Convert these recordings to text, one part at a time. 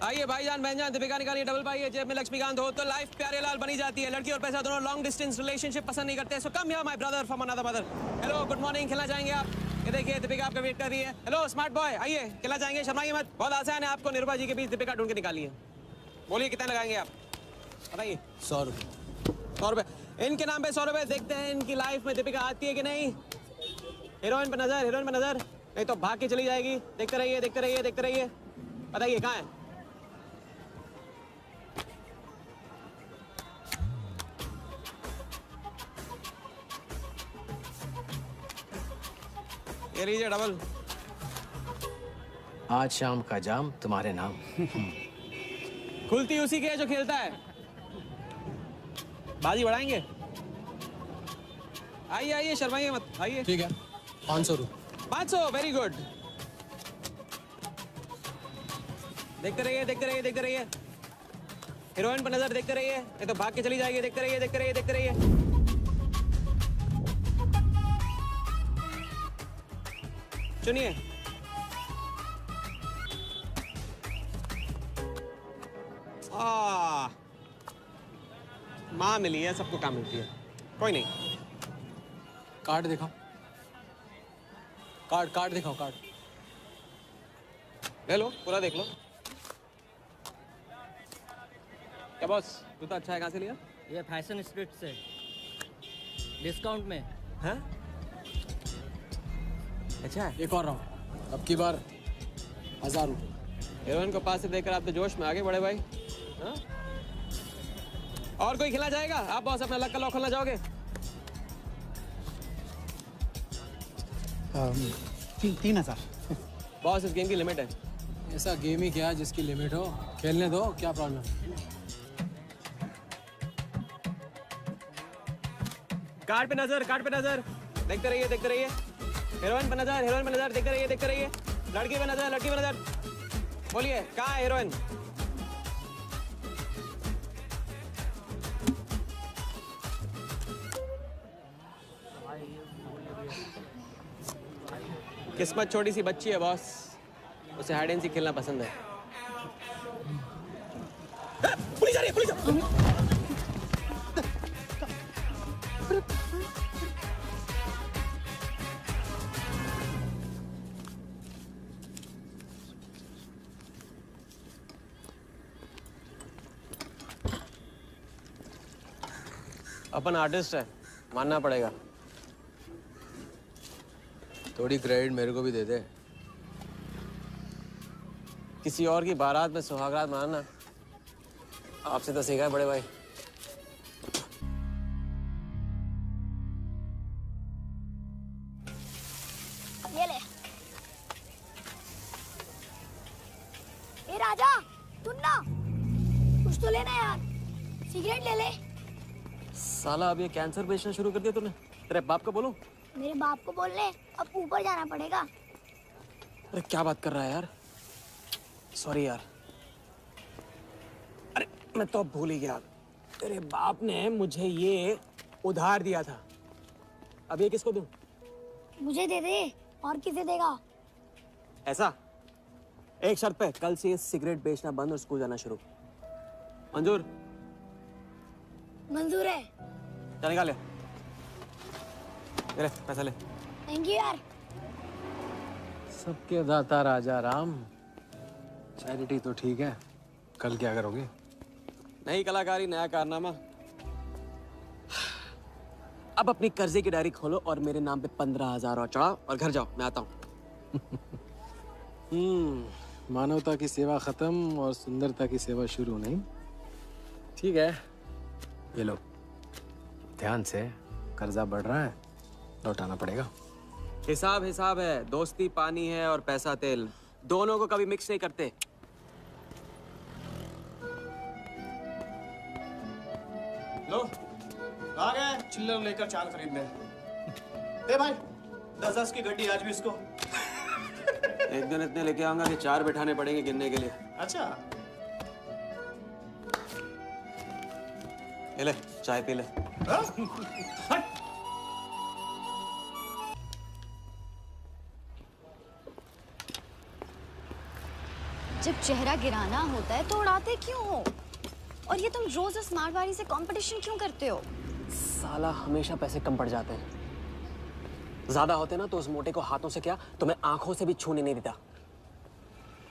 आइए भाईजान बहनजान, दीपिका निकालिए डबल पाइए, जेब में लक्ष्मीकांत हो तो लाइफ प्यारे लाल बनी जाती है। लड़की और पैसा दोनों लॉन्ग डिस्टेंस रिलेशनशिप पसंद नहीं करते। So come here my brother from another mother. Hello good morning, खेलना चाहेंगे आप? ये देखिए दीपिका आपका वेट कर रही है। हेलो स्मार्ट बॉय, आइए खेलना चाहेंगे? शर्माइए मत, बहुत आसान है, आपको निरुपा जी के बीच दीपिका ढूंढ के निकाली है। बोलिए कितना लगाएंगे आप, बताइए। 100 रुपये। 100 रुपये इनके नाम पे 100 रुपये। देखते हैं इनकी लाइफ में दीपिका आती है कि नहीं। हीरोइन पे नजर, हीरोइन पे नजर, नहीं तो भाग के चली जाएगी। देखते रहिए देखते रहिए देखते रहिए, बताइए कहाँ है? ये लीजिए डबल। आज शाम का जाम तुम्हारे नाम। खुलती उसी की है जो खेलता है। बाजी बढ़ाएंगे? आइए आइए, शर्माइए मत, आइए। ठीक है, 500 रुपये। 500, वेरी गुड। देखते रहिए देखते रहिए देखते रहिए, हीरोइन पर नजर, देखते रहिए, नहीं तो भाग के चली जाएगी। देखते रहिए देखते रहिए देखते रहिए। सुनिए, माँ मिली है, सबको काम मिलती है, कोई नहीं। कार्ड दिखाओ, कार्ड दिखाओ, कार्ड ले लो, पूरा देख लो। क्या बॉस, जूता अच्छा है, कहाँ से लिया? ये फैशन स्ट्रीट से, डिस्काउंट में। हैं? अच्छा है। एक और राउंड, अब की बार 1000 रुपये। हीरोइन को पास से देखकर आप तो जोश में आगे बड़े भाई। हाँ? और कोई खिला जाएगा? आप बॉस अपना लक का लॉक खोलना चाहोगे? 3000। बॉस इस गेम की लिमिट है। ऐसा गेम ही क्या जिसकी लिमिट हो, खेलने दो, क्या प्रॉब्लम? कार्ड पे नजर, कार्ड पे नजर, देखते रहिए देखते रहिए। हीरोइन पे नजर, हीरोइन पे नजर, देखते रहिए देखते रहिए। लड़की पे नजर, लड़की पे नजर। बोलिए कहाँ है हीरोइन? किस्मत छोटी सी बच्ची है बॉस, उसे हाइड एंड सीक खेलना पसंद है। पुलिस आ रही है, पुलिस! अपन आर्टिस्ट है, मानना पड़ेगा। थोड़ी क्रेडिट मेरे को भी दे दे। किसी और की बारात में सुहागरात मनाना आपसे तो सीखा है बड़े भाई। ये ले। ए राजा, सुन ना, कुछ तो लेना यार, सिगरेट ले ले। साला अब ये कैंसर बेचना शुरू कर दिया तूने। तेरे बाप को बोलूं? मेरे बाप को बोल ले, अब ऊपर जाना पड़ेगा। अरे क्या बात कर रहा है यार, सॉरी यार। अरे मैं तो अब भूल ही गया, तेरे बाप ने मुझे ये उधार दिया था। अब ये किसको दूं? मुझे दे दे, और किसे देगा? ऐसा, एक शर्त पे, कल से ये सिगरेट बेचना बंद और स्कूल जाना शुरू। मंजूर? मंजूर है। चल निकाल ले, पैसा ले। थैंक यू यार। सबके दाता राजा राम। चैरिटी तो ठीक है, कल क्या करोगे? नई कलाकारी, नया कारनामा। अब अपनी कर्जे की डायरी खोलो और मेरे नाम पे 15,000 और चढ़ाओ और घर जाओ, मैं आता हूँ। मानवता की सेवा खत्म और सुंदरता की सेवा शुरू नहीं। ठीक है, ये लो, ध्यान से, कर्जा बढ़ रहा है, लौटाना पड़ेगा। हिसाब हिसाब है, दोस्ती पानी है और पैसा तेल। दोनों को कभी मिक्स नहीं करते। लो आ गए चिल्लर लेकर चाल खरीदने। ए भाई 10-10 की गड्डी आज भी इसको। एक दिन इतने लेके आऊंगा कि 4 बैठाने पड़ेंगे गिनने के लिए। अच्छा ये ले चाय पी ले। हाँ? हट। जब चेहरा गिराना होता है तो उड़ाते क्यों हो? और ये तुम रोज उस मारवाड़ी से कंपटीशन क्यों करते हो? साला हमेशा पैसे कम पड़ जाते हैं। ज्यादा होते ना तो उस मोटे को हाथों से क्या तो मैं आंखों से भी छूने नहीं देता।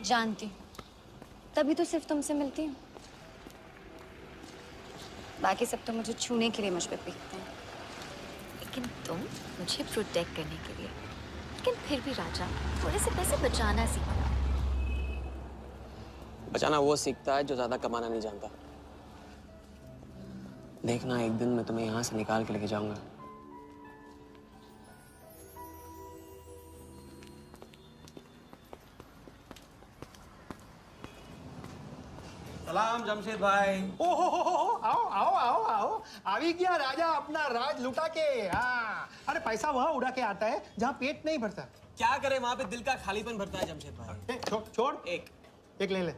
जानती हूँ, तभी तो सिर्फ तुमसे मिलती हूँ। बाकी सब तो मुझे छूने के लिए मुझ पे पीटते हैं, लेकिन तुम मुझे प्रोटेक्ट करने के लिए। लेकिन फिर भी राजा, थोड़े से पैसे बचाना सीखो। बचाना वो सीखता है जो ज्यादा कमाना नहीं जानता। देखना एक दिन मैं तुम्हें यहाँ से निकाल के लेके जाऊंगा। सलाम जमशेद भाई। ओहो आओ आओ आओ आओ अभी क्या राजा अपना राज लुटा के। हाँ अरे पैसा वहाँ उड़ा के आता है जहाँ पेट नहीं भरता। क्या करे वहां पे दिल का खालीपन भरता है जमशेद भाई। छोड़ एक ले ले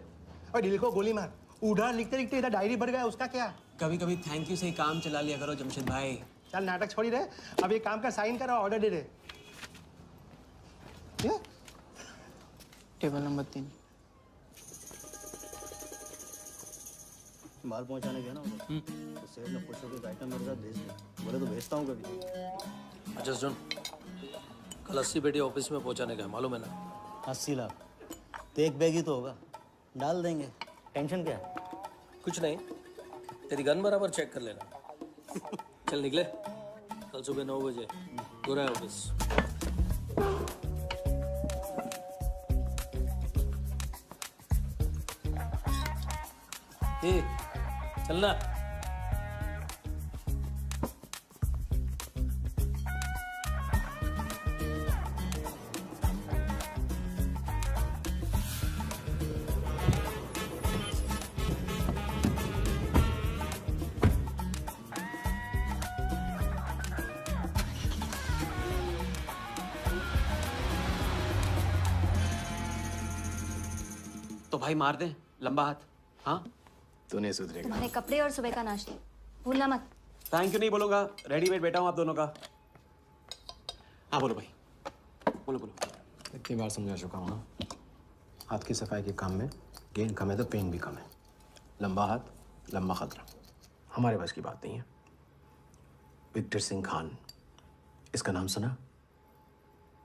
और दिल को गोली मार। उधार लिखते लिखते इधर डायरी भर गया, उसका क्या? कभी कभी थैंक यू से ही काम चला लिया करो जमशेद भाई। चल नाटक छोड़ी रहे, अब एक काम का साइन करो, ऑर्डर दे दे। Table number 3। माल पहुंचाने गया ना तो सेठ ने खुश होकर आइटम मेरे साथ भेज दिया। बोले तो भेजता हूँ कभी। अच्छा सुन, कल 80 पेटी ऑफिस में पहुंचाने का है, मालूम है ना? 80 लाख तो एक बैग ही तो होगा, डाल देंगे। टेंशन क्या है? कुछ नहीं, तेरी गन बराबर चेक कर लेना। चल निकले, कल सुबह 9 बजे पूरा ऑफिस। चलना। तो भाई मार दे लंबा हाथ। हाँ तो नहीं सुधरेगा। तुम्हारे कपड़े और सुबह का नाश्ता भूलना मत। थैंक यू नहीं बोलूंगा, रेडीमेड बैठा हूँ आप दोनों का। हाँ बोलो भाई, बोलो बोलो। इतनी बार समझा चुका हूँ ना, हाथ की सफाई के काम में गेन कम है तो पेन भी कम है। लंबा हाथ लंबा खतरा, हमारे बस की बात नहीं है। विक्टर सिंह खान, इसका नाम सुना?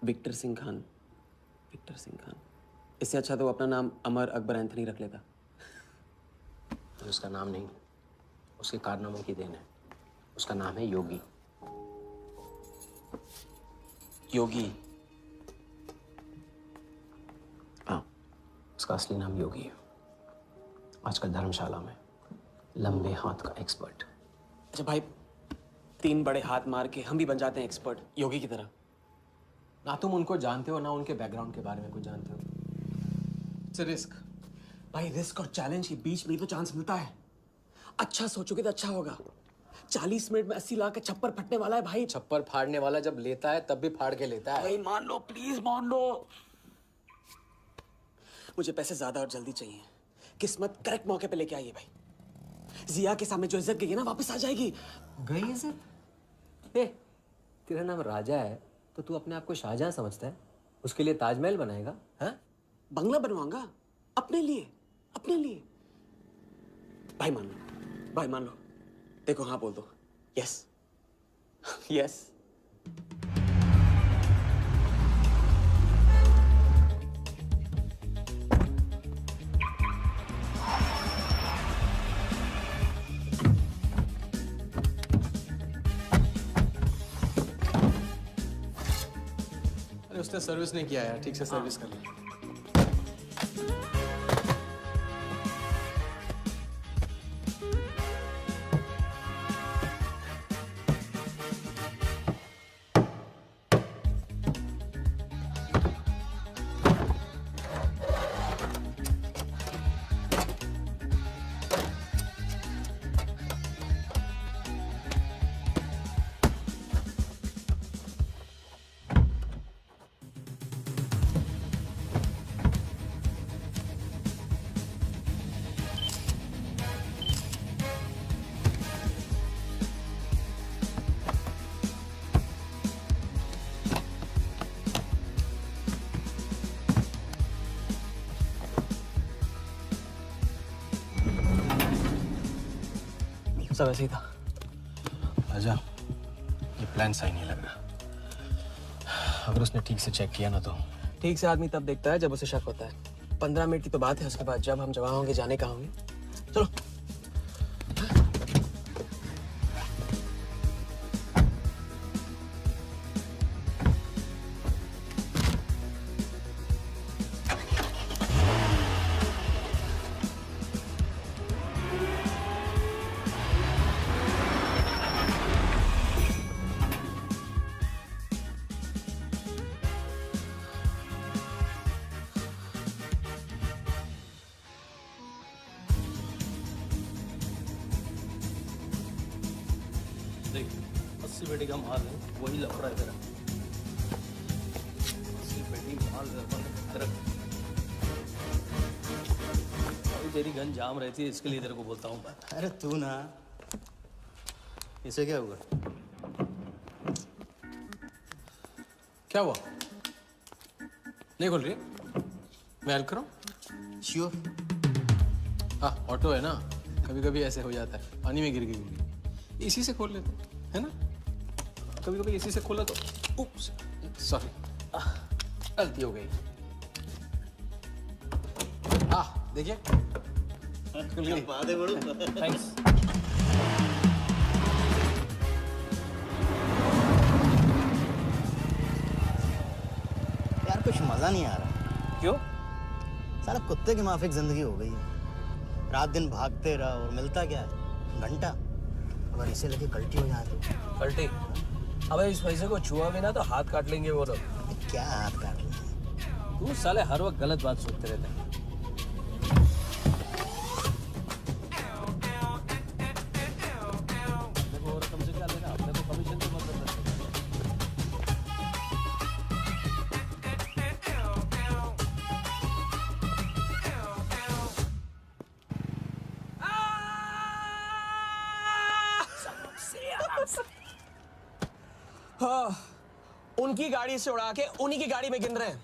Victor Singh Khan, Victor Singh Khan. इससे अच्छा तो अपना नाम अमर अकबर एंथनी रख लेता। तो उसका नाम नहीं, उसके कारनामों की देन है। उसका नाम है योगी। योगी? हाँ, उसका असली नाम योगी है। आजकल धर्मशाला में लंबे हाथ का एक्सपर्ट। अच्छा भाई, 3 बड़े हाथ मार के हम भी बन जाते हैं एक्सपर्ट योगी की तरह। ना तुम उनको जानते हो ना उनके बैकग्राउंड के बारे में कुछ जानते हो। इट्स रिस्क भाई। रिस्क और चैलेंज के बीच में ही तो चांस मिलता है। अच्छा सोचोगे तो अच्छा होगा। 40 मिनट में 80 लाख का छप्पर फटने वाला है भाई। छप्पर फाड़ने वाला जब लेता है तब भी फाड़ के लेता है। भाई मान लो, प्लीज मान लो। मुझे पैसे ज्यादा और जल्दी चाहिए। किस्मत करेक्ट मौके पे लेके आइए भाई। जिया के सामने जो इज्जत गई है ना, वापस आ जाएगी। गई इज्जत? ए, तेरा नाम राजा है तो तू अपने आप को शाहजहां समझता है? उसके लिए ताजमहल बनाएगा? हाँ? बंगला बनवाऊंगा अपने लिए, अपने लिए। भाई मान लो, भाई मान लो। देखो हाँ बोल दो। Yes yes. अरे उसने सर्विस नहीं किया यार, ठीक से सर्विस कर ली। सब ऐसे ही था। राजा, ये प्लान सही नहीं लग रहा। अगर उसने ठीक से चेक किया ना तो। ठीक से आदमी तब देखता है जब उसे शक होता है। 15 मिनट की तो बात है, उसके बाद जब हम जवान होंगे जाने कहाँ होंगे। चलो। देख 80 पेटी का माल है, वही लफड़ा है तेरा। 80 पेटी माल तेरा। अभी तेरी गन जाम रहती है, इसके लिए तेरे को बोलता हूँ। अरे तू ना, इसे क्या हुआ? क्या हुआ? नहीं खोल रही? मैं हेल्प करूं? श्योर। हाँ, ऑटो है ना, कभी कभी ऐसे हो जाता है, पानी में गिर गई होगी। इसी से खोल लेते है ना? कभी कभी इसी से खोला तो उप्स, सॉरी, गलती हो गई। देखिए, थैंक्स। यार कुछ मजा नहीं आ रहा। क्यों? साला कुत्ते की माफिक जिंदगी हो गई है। रात दिन भागते रहो और मिलता क्या है? घंटा। अगर इसे लेके कल्टी हो जाए तो? पलटी? अबे इस पैसे को छुआ भी ना तो हाथ काट लेंगे वो लोग। क्या हाथ काट रहे? तू साले हर वक्त गलत बात सोचते रहते हैं। देखो और तुमसे क्या लेना? अपने को कमीशन तो मतलब है। उनकी गाड़ी से उड़ा के उन्हीं की गाड़ी में गिन रहे हैं।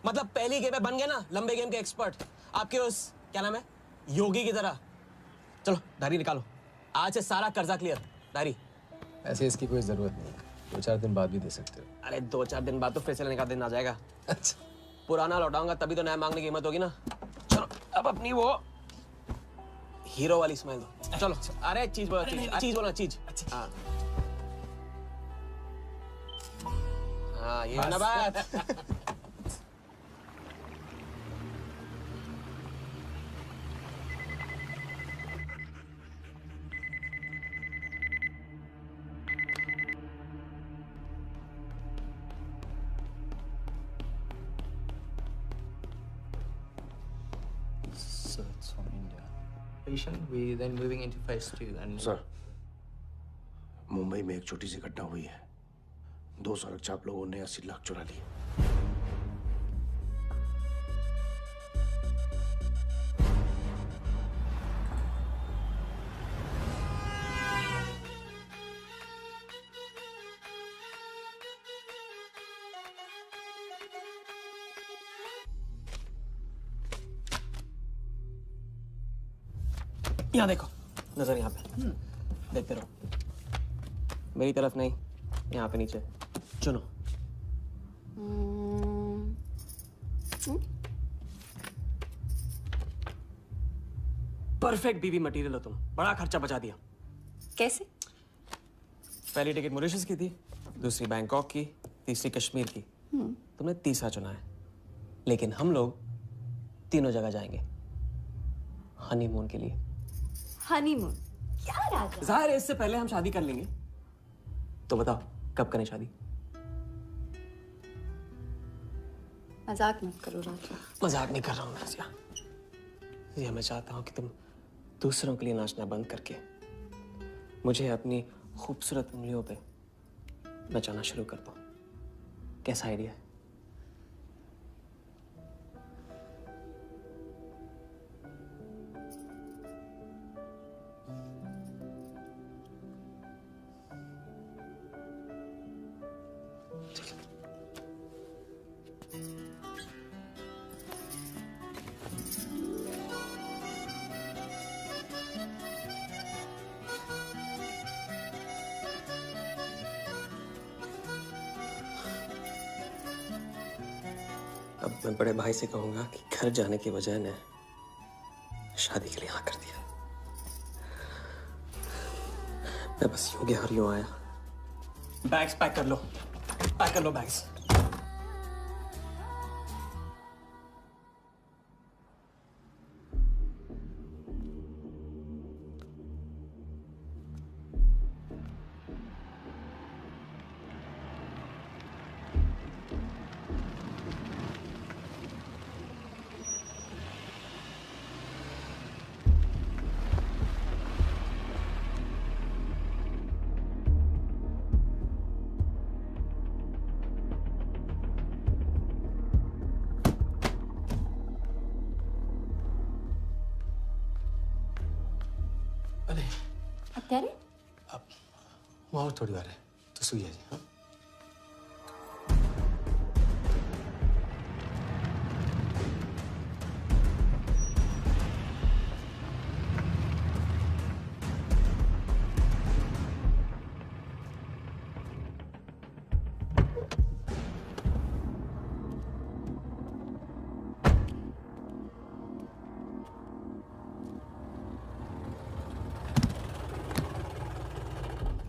मतलब पहली गेम में बन गए ना लंबे गेम के एक्सपर्ट। आपके उस क्या नाम है, योगी की तरह। चलो डायरी निकालो, आज से सारा कर्जा क्लियर। डायरी। ऐसे इसकी कोई जरूरत नहीं, 2-4 दिन बाद भी दे सकते हो। अरे 2-4 दिन बाद तो फिर से लेने का दिन आ जाएगा। अच्छा, पुराना लौटाऊंगा तभी तो नया मांगने की हिम्मत होगी ना। चलो अब अपनी वो हीरो वाली स्माइल दो। चलो। अरे चीज बोलो, चीज बोलो, चीज। हाँ हाँ, ये है ना बात। So it's from India. We then moving into phase 2 and sir, Mumbai में एक छोटी सी घटना हुई है। 2 सड़क चाप लोगों ने 80 लाख चुरा लिए। यहाँ देखो, नजर यहाँ पे। देखते रहो, मेरी तरफ नहीं, यहाँ पे नीचे। चुनो। परफेक्ट बीवी मटेरियल हो तुम, बड़ा खर्चा बचा दिया। कैसे? पहली टिकट मॉरिशस की थी, दूसरी बैंकॉक की, तीसरी कश्मीर की। तुमने तीसरा चुना है, लेकिन हम लोग तीनों जगह जाएंगे हनीमून के लिए। हनीमून? क्या राजा? जाहिर है इससे पहले हम शादी कर लेंगे। तो बताओ कब करें शादी? मजाक मत करो राजा। मजाक नहीं कर रहा हूँ नाज़िया। ये मैं चाहता हूँ कि तुम दूसरों के लिए नाचना बंद करके मुझे अपनी खूबसूरत उंगलियों पे नचाना शुरू कर दो। कैसा आइडिया है? अब मैं बड़े भाई से कहूंगा कि घर जाने के बजाय ने शादी के लिए हाँ कर दिया। मैं बस यूं गया और यूं आया। बैग्स पैक कर लो, पैक कर लो बैग्स। અત્યારે वो और थोड़ी बार है तो सुई है जी। हाँ?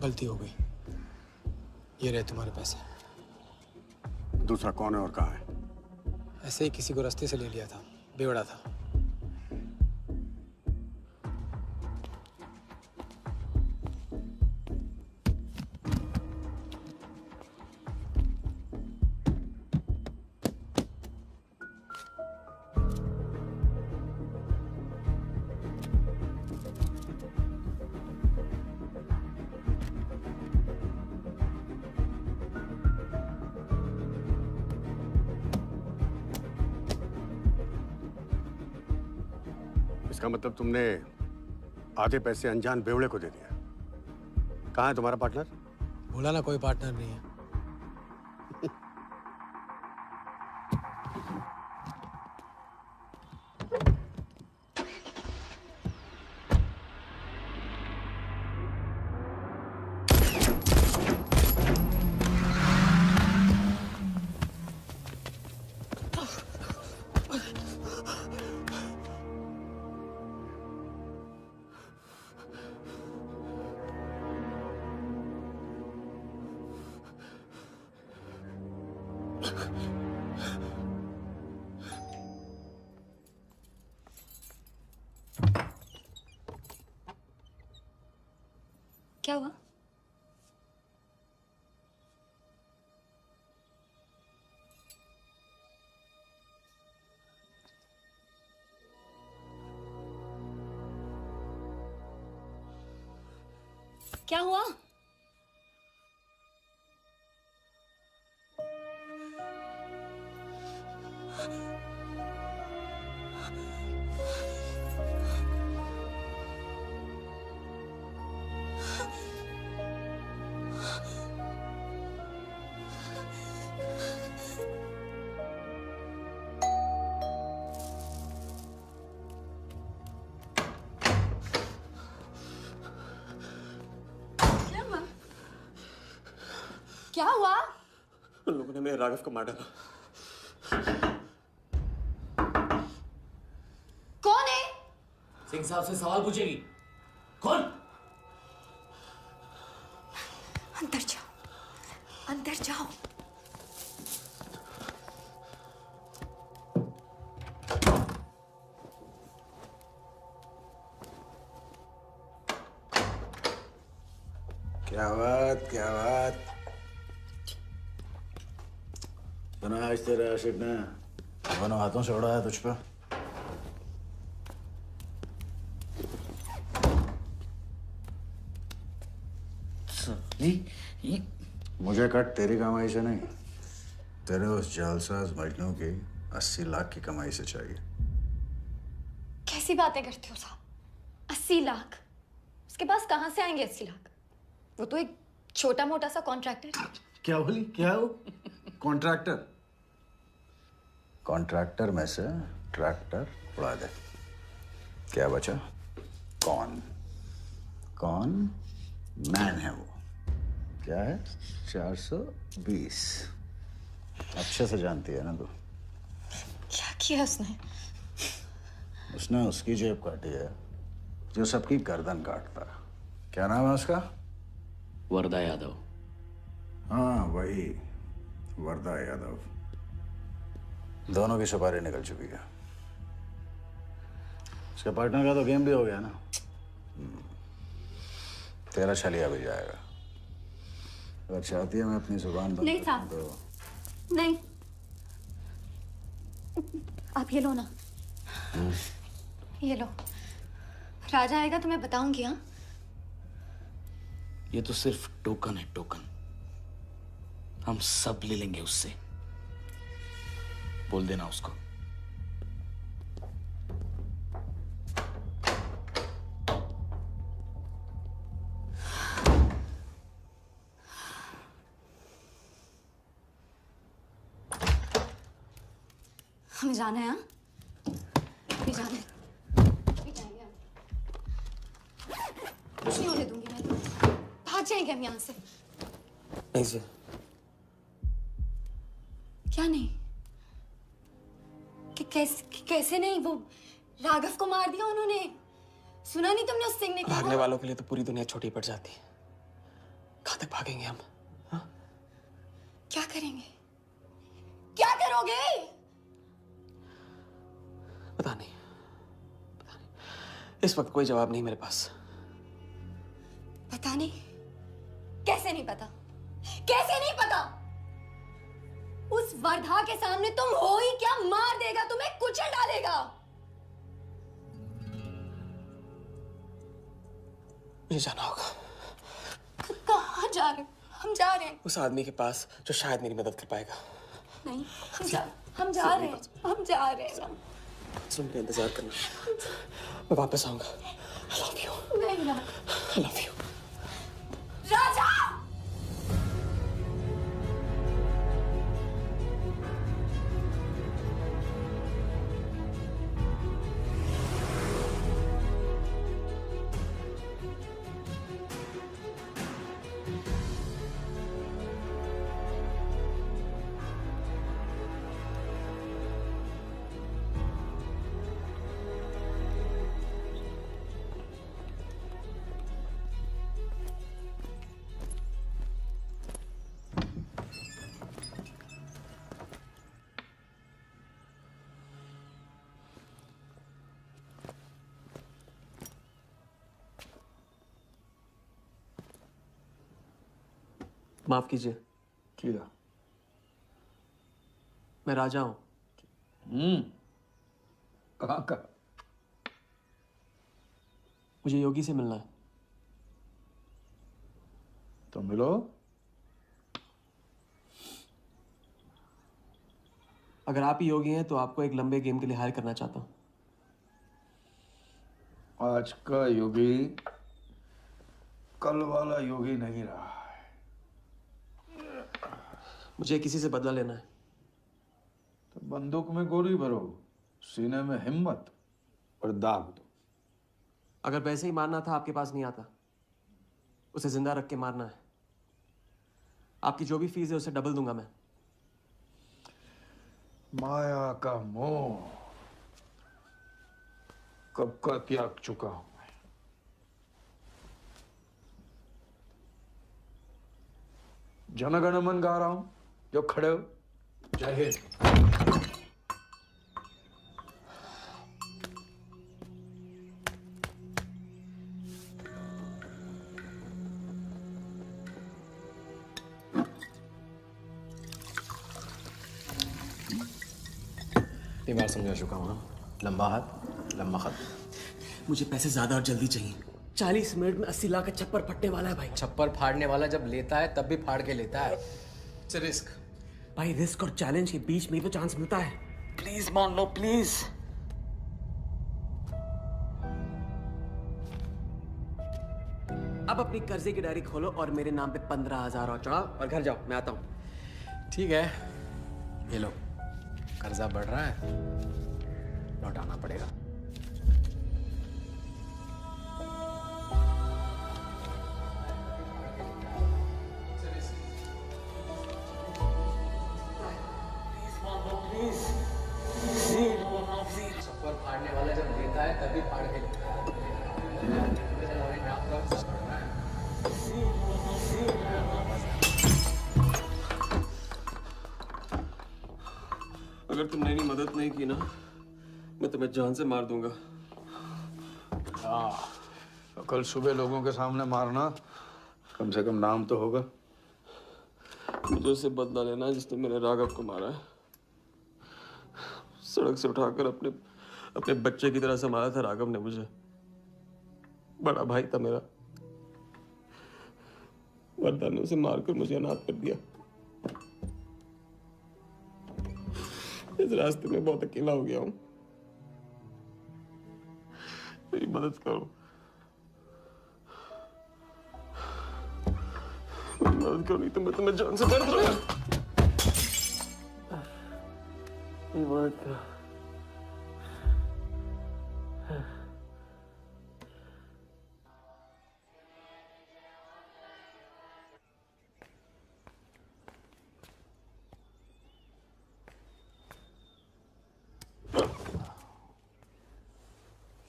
गलती हो गई। ये रहे तुम्हारे पैसे। दूसरा कौन है और कहाँ है? ऐसे ही किसी को रास्ते से ले लिया था, बेवड़ा था। इसका मतलब तुमने आधे पैसे अनजान बेवड़े को दे दिया। कहाँ है तुम्हारा पार्टनर? बोला ना कोई पार्टनर नहीं है। क्या हुआ? क्या हुआ? क्या हुआ? उन लोगों ने मेरे राघव को मार डाला। कौन है? सिंह साहब से सवाल पूछेगी। कौन? अंदर जाओ, अंदर जाओ। क्या बात, क्या बात। सुना आज तेरे आशिक ने दोनों हाथों से उड़ाया तुझ पे। मुझे कट तेरी कमाई से नहीं, तेरे उस जालसाज मजनू की 80 लाख की कमाई से चाहिए। कैसी बातें करते हो साहब? 80 लाख? उसके पास कहां से आएंगे 80 लाख? वो तो एक छोटा मोटा सा कॉन्ट्रैक्टर है। क्या बोली? क्या हो? कॉन्ट्रैक्टर? कॉन्ट्रैक्टर में से ट्रैक्टर उड़ा दे। क्या बचा? कौन? कौन मैन है वो? क्या है? 420। अच्छे से जानती है ना तू? किया उसने? उसने उसकी जेब काटी है जो सबकी गर्दन काटता है। क्या नाम है उसका? वरदा यादव। हाँ वही, वरदा यादव। दोनों की सुपारी निकल चुकी है। उसके पार्टनर का तो गेम भी हो गया ना। तेरा छलिया भी जाएगा। अगर चाहती है मैं अपनी जुबान बंद नहीं करूं साहब। तो नहीं, आप ये लो ना। ये लो, राजा आएगा तो मैं बताऊंगी। हाँ, ये तो सिर्फ टोकन है, टोकन। हम सब ले लेंगे उससे। बोल देना उसको। हमें जाना है। हाँ, हमें जाना है। अभी जाएंगे हम। कुछ नहीं होने दूंगी मैं। भाग जाएंगे हम यहाँ से। नहीं सर। क्या नहीं? कैसे नहीं? वो राघव को मार दिया उन्होंने। सुना नहीं तुमने उस सिंह ने? भागने वालों के लिए तो पूरी दुनिया छोटी पड़ जाती है। कहाँ तक भागेंगे हम? हाँ? क्या करेंगे? क्या करोगे? पता नहीं। इस वक्त कोई जवाब नहीं मेरे पास। पता नहीं? कैसे नहीं पता? कैसे नहीं पता? उस वर्धा के सामने तुम हो ही क्या? मार देगा, तुम्हें कुचल डालेगा। मुझे जाना होगा। कहाँ जा रहे हो? हम जा रहे हैं। उस आदमी के पास जो शायद मेरी मदद कर पाएगा। नहीं, हम जा रहे हैं। हम जा रहे हैं। सुन, मेरा इंतजार करना। मैं वापस आऊंगा। I love you. नहीं ना। I love you. राजा! माफ कीजिए। किया। मैं राजा हूं। कहाँ का? मुझे योगी से मिलना है। तो मिलो। अगर आप ही योगी हैं तो आपको एक लंबे गेम के लिए हायर करना चाहता हूं। आज का योगी कल वाला योगी नहीं रहा है। मुझे किसी से बदला लेना है। तो बंदूक में गोली भरो, सीने में हिम्मत और दाग दो। अगर वैसे ही मारना था आपके पास नहीं आता। उसे जिंदा रख के मारना है। आपकी जो भी फीस है उसे डबल दूंगा मैं। माया का मोह कब का त्याग चुका हूं मैं। जनगण मन गा रहा हूं, जो खड़े हो। जय हिंद। इतनी बार समझा चुका हूं ना। लंबा हाथ लंबा खत। मुझे पैसे ज्यादा और जल्दी चाहिए। 40 मिनट में 80 लाख का छप्पर फटने वाला है भाई। छप्पर फाड़ने वाला जब लेता है तब भी फाड़ के लेता है। It's risk. भाई रिस्क और चैलेंज के बीच में ही तो चांस मिलता है। प्लीज मान लो प्लीज। अब अपनी कर्जे की डायरी खोलो और मेरे नाम पे 15,000 और चढ़ाओ और घर जाओ। मैं आता हूं। ठीक है, ये लो। कर्जा बढ़ रहा है, लौटाना पड़ेगा। Please. है तभी फाड़ के अगर तुमने मेरी मदद नहीं की ना, मैं तुम्हें जान से मार दूंगा। हाँ, तो कल सुबह लोगों के सामने मारना, कम से कम नाम तो होगा। मुझे उससे बदला लेना जिसने मेरे राघव को मारा है। सड़क से उठाकर अपने बच्चे की तरह संभाला था राघव ने मुझे। बड़ा भाई था मेरा। वरदान ने उसे मारकर मुझे अनाथ कर दिया। इस रास्ते में बहुत अकेला हो गया हूं। मेरी मदद करो, मेरी मदद करो, नहीं तो मैं तुम्हें जान से मार दूंगा। मेरी मदद करो।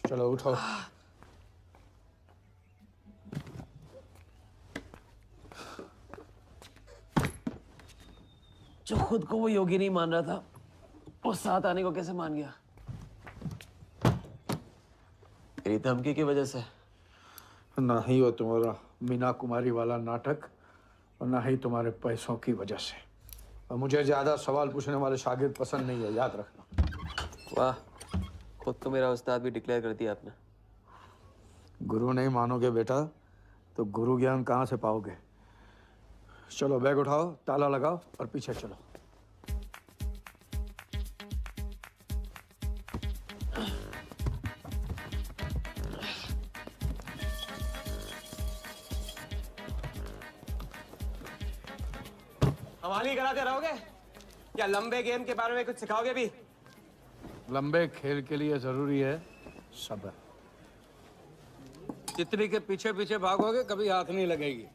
चलो उठो। जो खुद को वो योगी नहीं मान रहा था, वो साथ आने को कैसे मान गया? मेरी धमकी की वजह से। ना ही वो तुम्हारा मीना कुमारी वाला नाटक और ना ही तुम्हारे पैसों की वजह से। और मुझे ज्यादा सवाल पूछने वाले शागिर्द पसंद नहीं है, याद रखना। वाह, खुद तो मेरा उस्ताद भी डिक्लेयर कर दिया आपने। गुरु नहीं मानोगे बेटा तो गुरु ज्ञान कहाँ से पाओगे। चलो बैग उठाओ, ताला लगाओ और पीछे चलो। हमारी कराते रहोगे या लंबे गेम के बारे में कुछ सिखाओगे भी? लंबे खेल के लिए जरूरी है सब्र। तितली के पीछे पीछे भागोगे कभी हाथ नहीं लगेगी।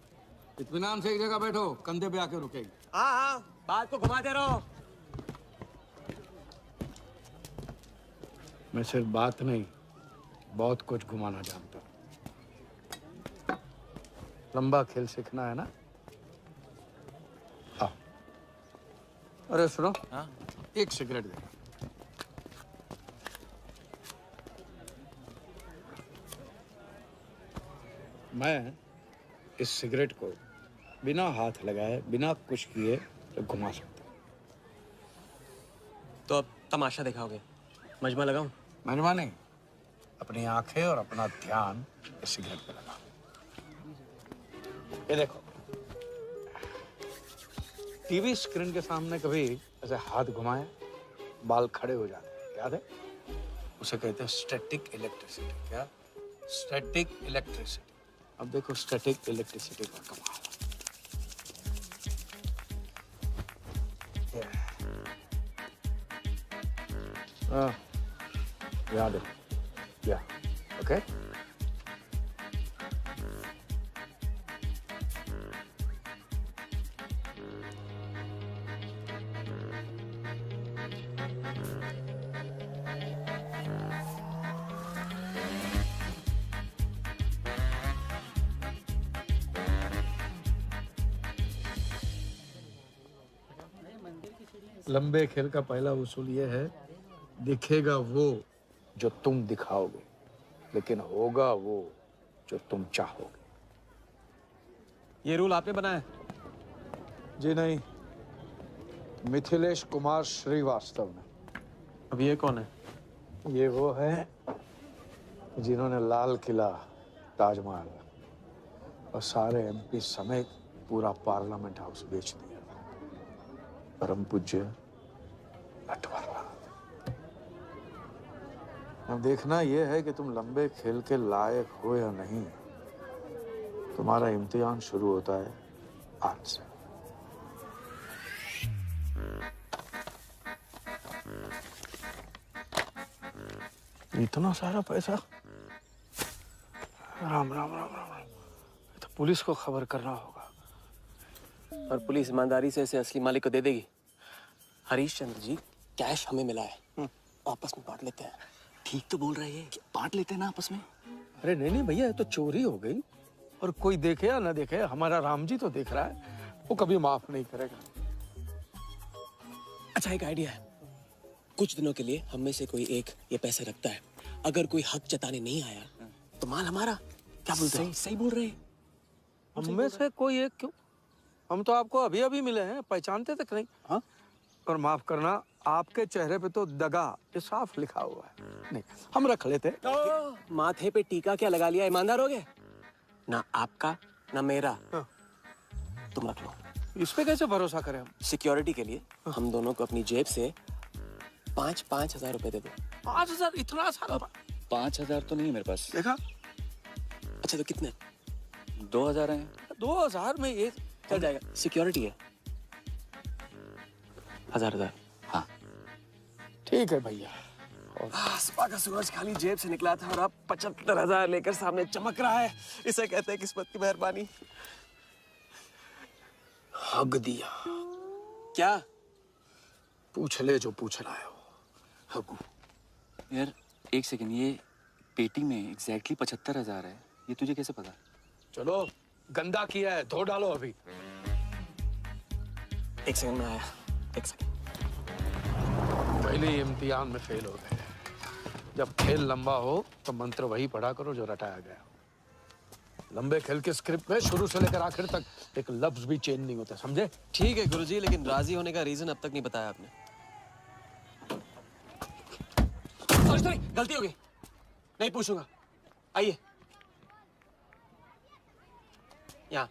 इत्मीनान से एक जगह बैठो, कंधे पे आके रुकेगी। हाँ हाँ, बात को घुमाते रहो। मैं सिर्फ बात नहीं, बहुत कुछ घुमाना जानता हूँ। लंबा खेल सीखना है ना? आओ। अरे सुनो, हाँ? एक सिगरेट दे। मैं इस सिगरेट को बिना हाथ लगाए, बिना कुछ किए तो घुमा सकता हूँ। तो अब तमाशा दिखाओगे? मजमा लगाऊं? मजमा नहीं, अपनी आंखें और अपना ध्यान इस सिगरेट पे लगाओ। ये देखो, टीवी स्क्रीन के सामने कभी ऐसे हाथ घुमाए बाल खड़े हो जाते हैं, याद है? उसे कहते हैं स्टैटिक इलेक्ट्रिसिटी। क्या? Static electricity. अब देखो स्टैटिक इलेक्ट्रिसिटी का कमाल। याद है? या ओके। लंबे खेल का पहला उसूल यह है, दिखेगा वो जो तुम दिखाओगे, लेकिन होगा वो जो तुम चाहोगे। ये रूल आपने बनाया? जी नहीं, मिथिलेश कुमार श्रीवास्तव ने। अब ये कौन है? ये वो है जिन्होंने लाल किला, ताजमहल और सारे एमपी समेत पूरा पार्लियामेंट हाउस बेच दिया। परम पूज्य नटवरलाल। अब देखना यह है कि तुम लंबे खेल के लायक हो या नहीं। तुम्हारा इम्तिहान शुरू होता है आज से। इतना सारा पैसा? राम राम राम राम राम। तो पुलिस को खबर करना होगा। और पुलिस ईमानदारी से इसे असली मालिक को दे देगी। हरीश चंद्र जी, कैश हमें मिला है, आपस में बांट लेते हैं। ठीक तो बोल रहे हैं, बांट लेते हैं ना आपस में। अरे नहीं नहीं भैया, ये तो चोरी हो गई, और कोई देखे या ना देखे, हमारा राम जी तो देख रहा है, वो कभी माफ नहीं करेगा। अच्छा, एक आइडिया है। कुछ दिनों के लिए हम में से कोई एक ये पैसे रखता है, अगर कोई हक जताने नहीं आया तो माल हमारा। क्या बोलते हैं? सही बोल रहे हैं। हम में से कोई एक क्यों? हम तो आपको अभी अभी मिले हैं, पहचानते तक नहीं। हाँ, और माफ करना, आपके चेहरे पे तो दगा ये साफ लिखा हुआ है। नहीं, हम रख लेते। माथे पे टीका क्या लगा लिया? ईमानदार हो गए ना, आपका ना मेरा। तुम रख लो। इस पे कैसे भरोसा करें हम? सिक्योरिटी के लिए हम दोनों को अपनी जेब से 5-5 हजार रुपए दे दो। 5,000? इतना सारा? 5,000 तो नहीं है मेरे पास। देखा? अच्छा, तो कितने? 2,000 हैं। 2,000 में ये चल जाएगा। सिक्योरिटी है 1,000। हाँ ठीक है भैया। सुबह का सूरज खाली जेब से निकला था और अब 75,000 लेकर सामने चमक रहा है। इसे कहते हैं किस्मत की मेहरबानी। हक दिया। क्या? पूछ ले जो पूछना है। हकू। यार एक सेकंड, ये पेटी में एग्जैक्टली 75,000 है, ये तुझे कैसे पता? चलो, गंदा किया है, धो डालो अभी। एक सेकंड में आया। एक सेकंड। पहले ही इम्तिहान में फेल हो गए। जब खेल लंबा हो तो मंत्र वही पढ़ा करो जो रटाया गया। लंबे खेल के स्क्रिप्ट में शुरू से लेकर आखिर तक एक लफ्ज भी चेंज नहीं होता, समझे? ठीक है गुरुजी, लेकिन राजी होने का रीजन अब तक नहीं बताया आपने। सॉरी, गलती हो गई, नहीं पूछूंगा। आइए यहाँ।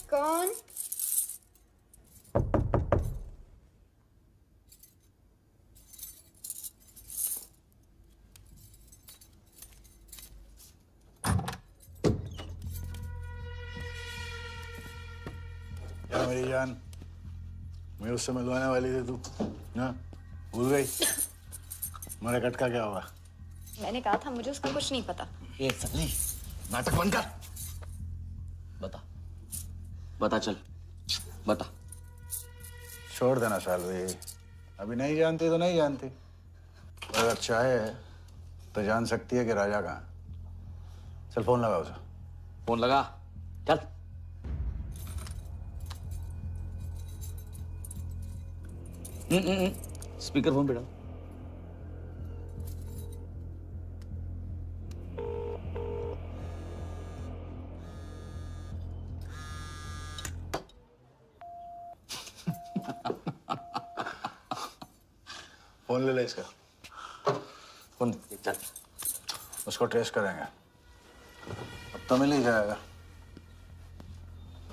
कौन? क्या मेरी जान, मैं उससे मिलवाने वाली थी, तू ना भूल गई? मेरा कटका क्या हुआ? मैंने कहा था मुझे उसका कुछ नहीं पता। ये सल्ली, नाटक बंद कर। बता चल, बता। छोड़ देना सालवी, अभी नहीं जानती तो नहीं जानती, अगर चाहे तो जान सकती है कि राजा कहाँ। चल फोन लगा उसे। फोन लगा, चल। स्पीकर फोन पे डाल। फोन ले ले इसका। फोन चल, उसको ट्रेस करेंगे, अब तो मिल ही जाएगा।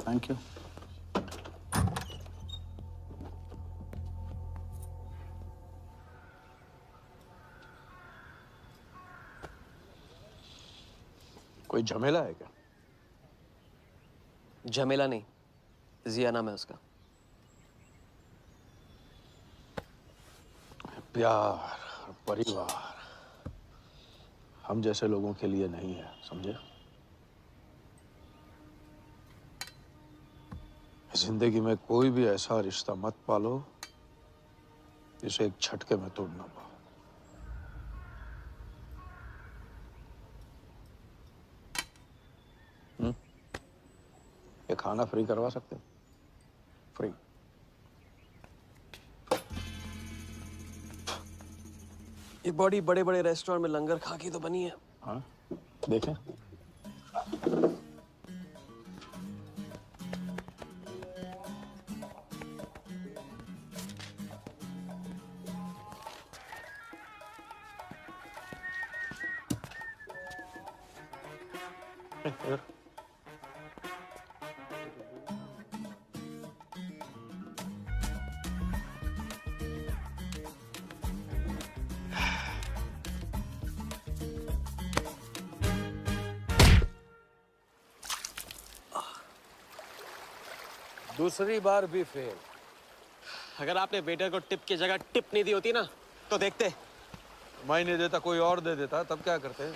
Thank you. कोई झमेला है क्या? झमेला नहीं, जिया नाम है उसका। प्यार, परिवार हम जैसे लोगों के लिए नहीं है, समझे? जिंदगी में कोई भी ऐसा रिश्ता मत पालो जिसे एक झटके में तोड़ ना पाओ। ये खाना फ्री करवा सकते हो? फ्री। ये बॉडी बड़े बड़े रेस्टोरेंट में लंगर खा के तो बनी है। हाँ, देखें। दूसरी बार भी फेल। अगर आपने वेटर को टिप की जगह टिप नहीं दी होती ना तो देखते। मैं नहीं देता, कोई और दे देता, तब क्या करते?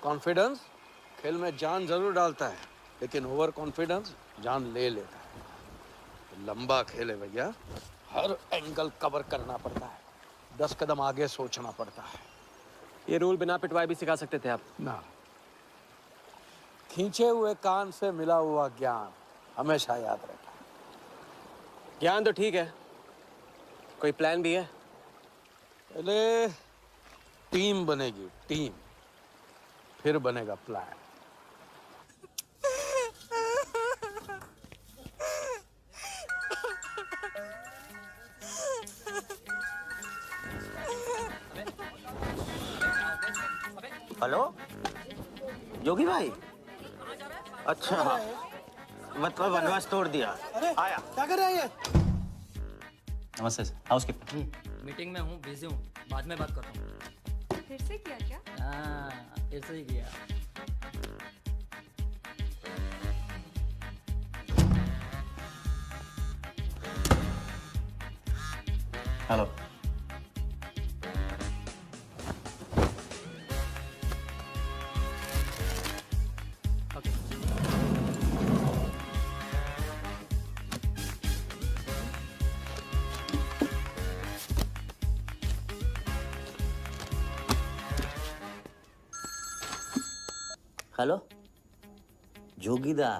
कॉन्फिडेंस खेल में जान जरूर डालता है, लेकिन ओवर कॉन्फिडेंस जान ले लेता है। लंबा खेल है भैया, हर एंगल कवर करना पड़ता है, 10 कदम आगे सोचना पड़ता है। ये रूल बिना पिटवाए भी सिखा सकते थे आप ना। खींचे हुए कान से मिला हुआ ज्ञान हमेशा याद रहता है। ज्ञान तो ठीक है, कोई प्लान भी है? पहले टीम बनेगी, टीम, फिर बनेगा प्लान। हेलो जोगी भाई, अच्छा मतलब वनवास तोड़ दिया। आया क्या कर रहे हैं ये? नमस्ते सर, हाउसकीपर। मीटिंग में हूँ, बिजी हूँ, बाद में बात करता हूँ। फिर से किया क्या? हाँ, फिर से ही किया। हेलो। हेलो जोगीदा,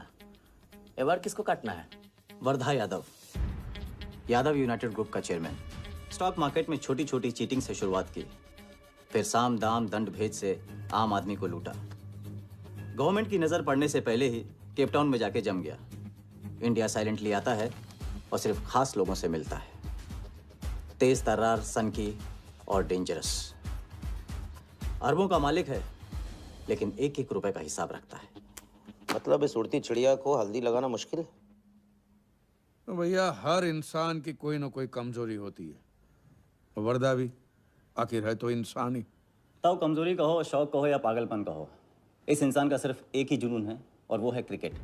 ए बार किसको काटना है? वर्धा यादव, यादव यूनाइटेड ग्रुप का चेयरमैन। स्टॉक मार्केट में छोटी छोटी चीटिंग से शुरुआत की, फिर साम दाम दंड भेद से आम आदमी को लूटा। गवर्नमेंट की नजर पड़ने से पहले ही केप टाउन में जाके जम गया। इंडिया साइलेंटली आता है और सिर्फ खास लोगों से मिलता है। तेज तर्रार, सनकी और डेंजरस। अरबों का मालिक है, लेकिन एक एक रुपए का हिसाब रखता है। मतलब इस उड़ती चिड़िया को हल्दी लगाना मुश्किल है? तो भैया हर इंसान की कोई ना कोई कमजोरी होती है। वर्दा भी आखिर है तो इंसान ही। ताऊ कमजोरी कहो, शौक कहो या पागलपन कहो, इस इंसान का सिर्फ एक ही जुनून है और वो है क्रिकेट।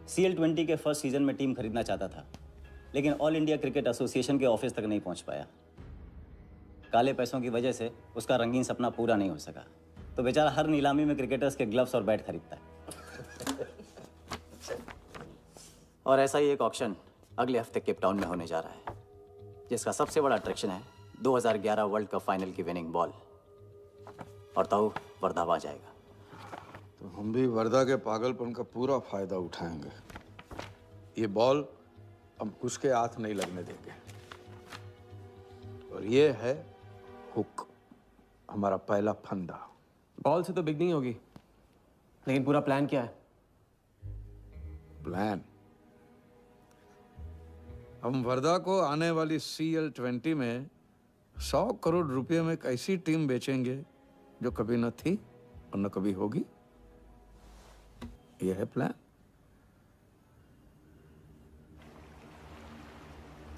CL20 के फर्स्ट सीजन में टीम खरीदना चाहता था, लेकिन ऑल इंडिया क्रिकेट एसोसिएशन के ऑफिस तक नहीं पहुंच पाया। काले पैसों की वजह से उसका रंगीन सपना पूरा नहीं हो सका, तो बेचारा हर नीलामी में क्रिकेटर्स के ग्लव्स और बैट खरीदता है। और ऐसा ही एक ऑक्शन अगले हफ्ते केप टाउन में होने जा रहा है, जिसका सबसे बड़ा अट्रैक्शन है 2011 वर्ल्ड कप फाइनल की विनिंग बॉल। और ताऊ वर्धा आ जाएगा। तो हम भी वर्दा के पागलपन का पूरा फायदा उठाएंगे। ये बॉल हम उसके हाथ नहीं लगने देंगे। और ये है हुक, हमारा पहला फंदा। बॉल से तो बिग नहीं होगी, लेकिन पूरा प्लान क्या है? प्लान, हम वर्दा को आने वाली CL20 में 100 करोड़ रुपए में एक ऐसी टीम बेचेंगे जो कभी न थी और न कभी होगी। यह है plan.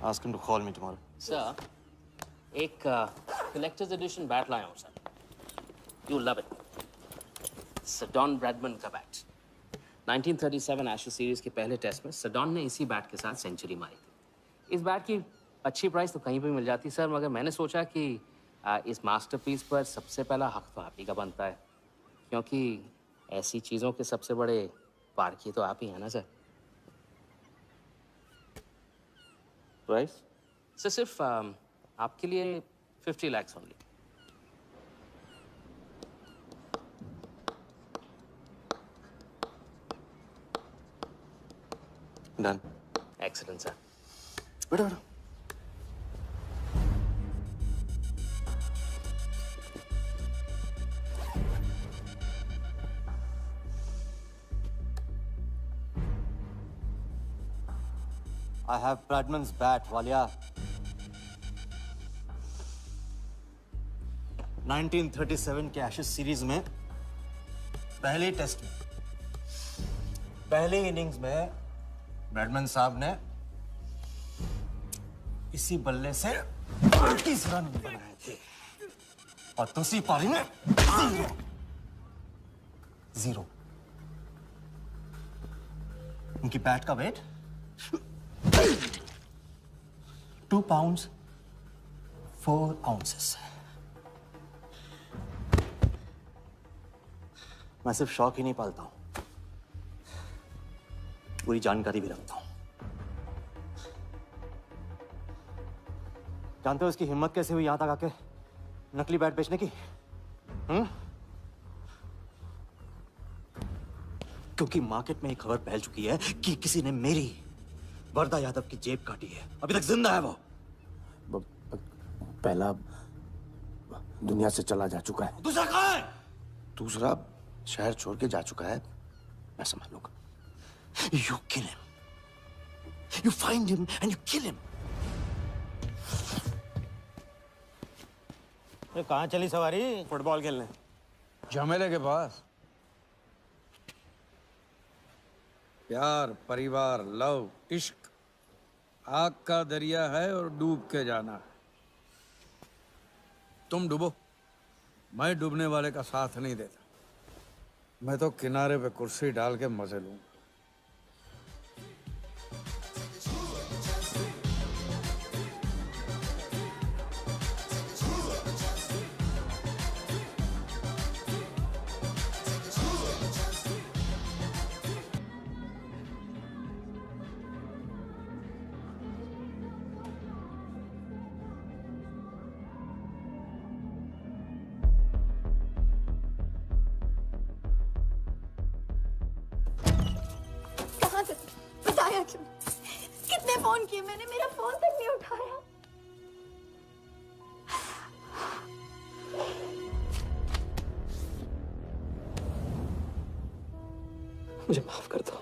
Ask him to call me tomorrow. Sir, एक कलेक्टर्स एडिशन बैट लाया हूँ sir. You love it. Sir Don Bradman का बैट। 1937 एशेज सीरीज के पहले टेस्ट में सडॉन ने इसी बैट के साथ सेंचुरी मारी थी। इस बैट की अच्छी प्राइस तो कहीं भी मिल जाती सर, मगर मैंने सोचा कि इस मास्टरपीस पर सबसे पहला हक तो आप ही का बनता है, क्योंकि ऐसी चीज़ों के सबसे बड़े पारखी तो आप ही हैं ना सर। प्राइस सर सिर्फ आपके लिए 50 lakhs only. Done. Excellent sir. बैठो बैठो। I have Bradman's bat, Walia. 1937 के एशेज सीरीज में पहले टेस्ट में पहले इनिंग्स में ब्रैडमन साहब ने इसी बल्ले से 30 रन बनाए थे और दूसरी पारी में 0। उनकी बैट का वेट 2 pounds 4 ounces। मैं सिर्फ शौक ही नहीं पालता हूं, पूरी जानकारी भी रखता हूं। जानते हो इसकी हिम्मत कैसे हुई यहां तक आके नकली बैट बेचने की? क्योंकि मार्केट में एक खबर फैल चुकी है कि किसी ने मेरी वरदा यादव की जेब काटी है। अभी तक जिंदा है वो। पहला दुनिया से चला जा चुका है, दूसरा कहाँ है? दूसरा शहर छोड़ के जा चुका है। मैं समझ लूंगा। You kill him. You find him and you kill him. अरे कहाँ चली सवारी? फुटबॉल खेलने। झमेले के पास। प्यार, परिवार, लव, इश्क आग का दरिया है और डूब के जाना है। तुम डूबो, मैं डूबने वाले का साथ नहीं देता। मैं तो किनारे पे कुर्सी डाल के मजे लूंगा। बताया क्यों? कितने फोन किए मैंने, मेरा फोन तक नहीं उठाया। मुझे माफ कर दो।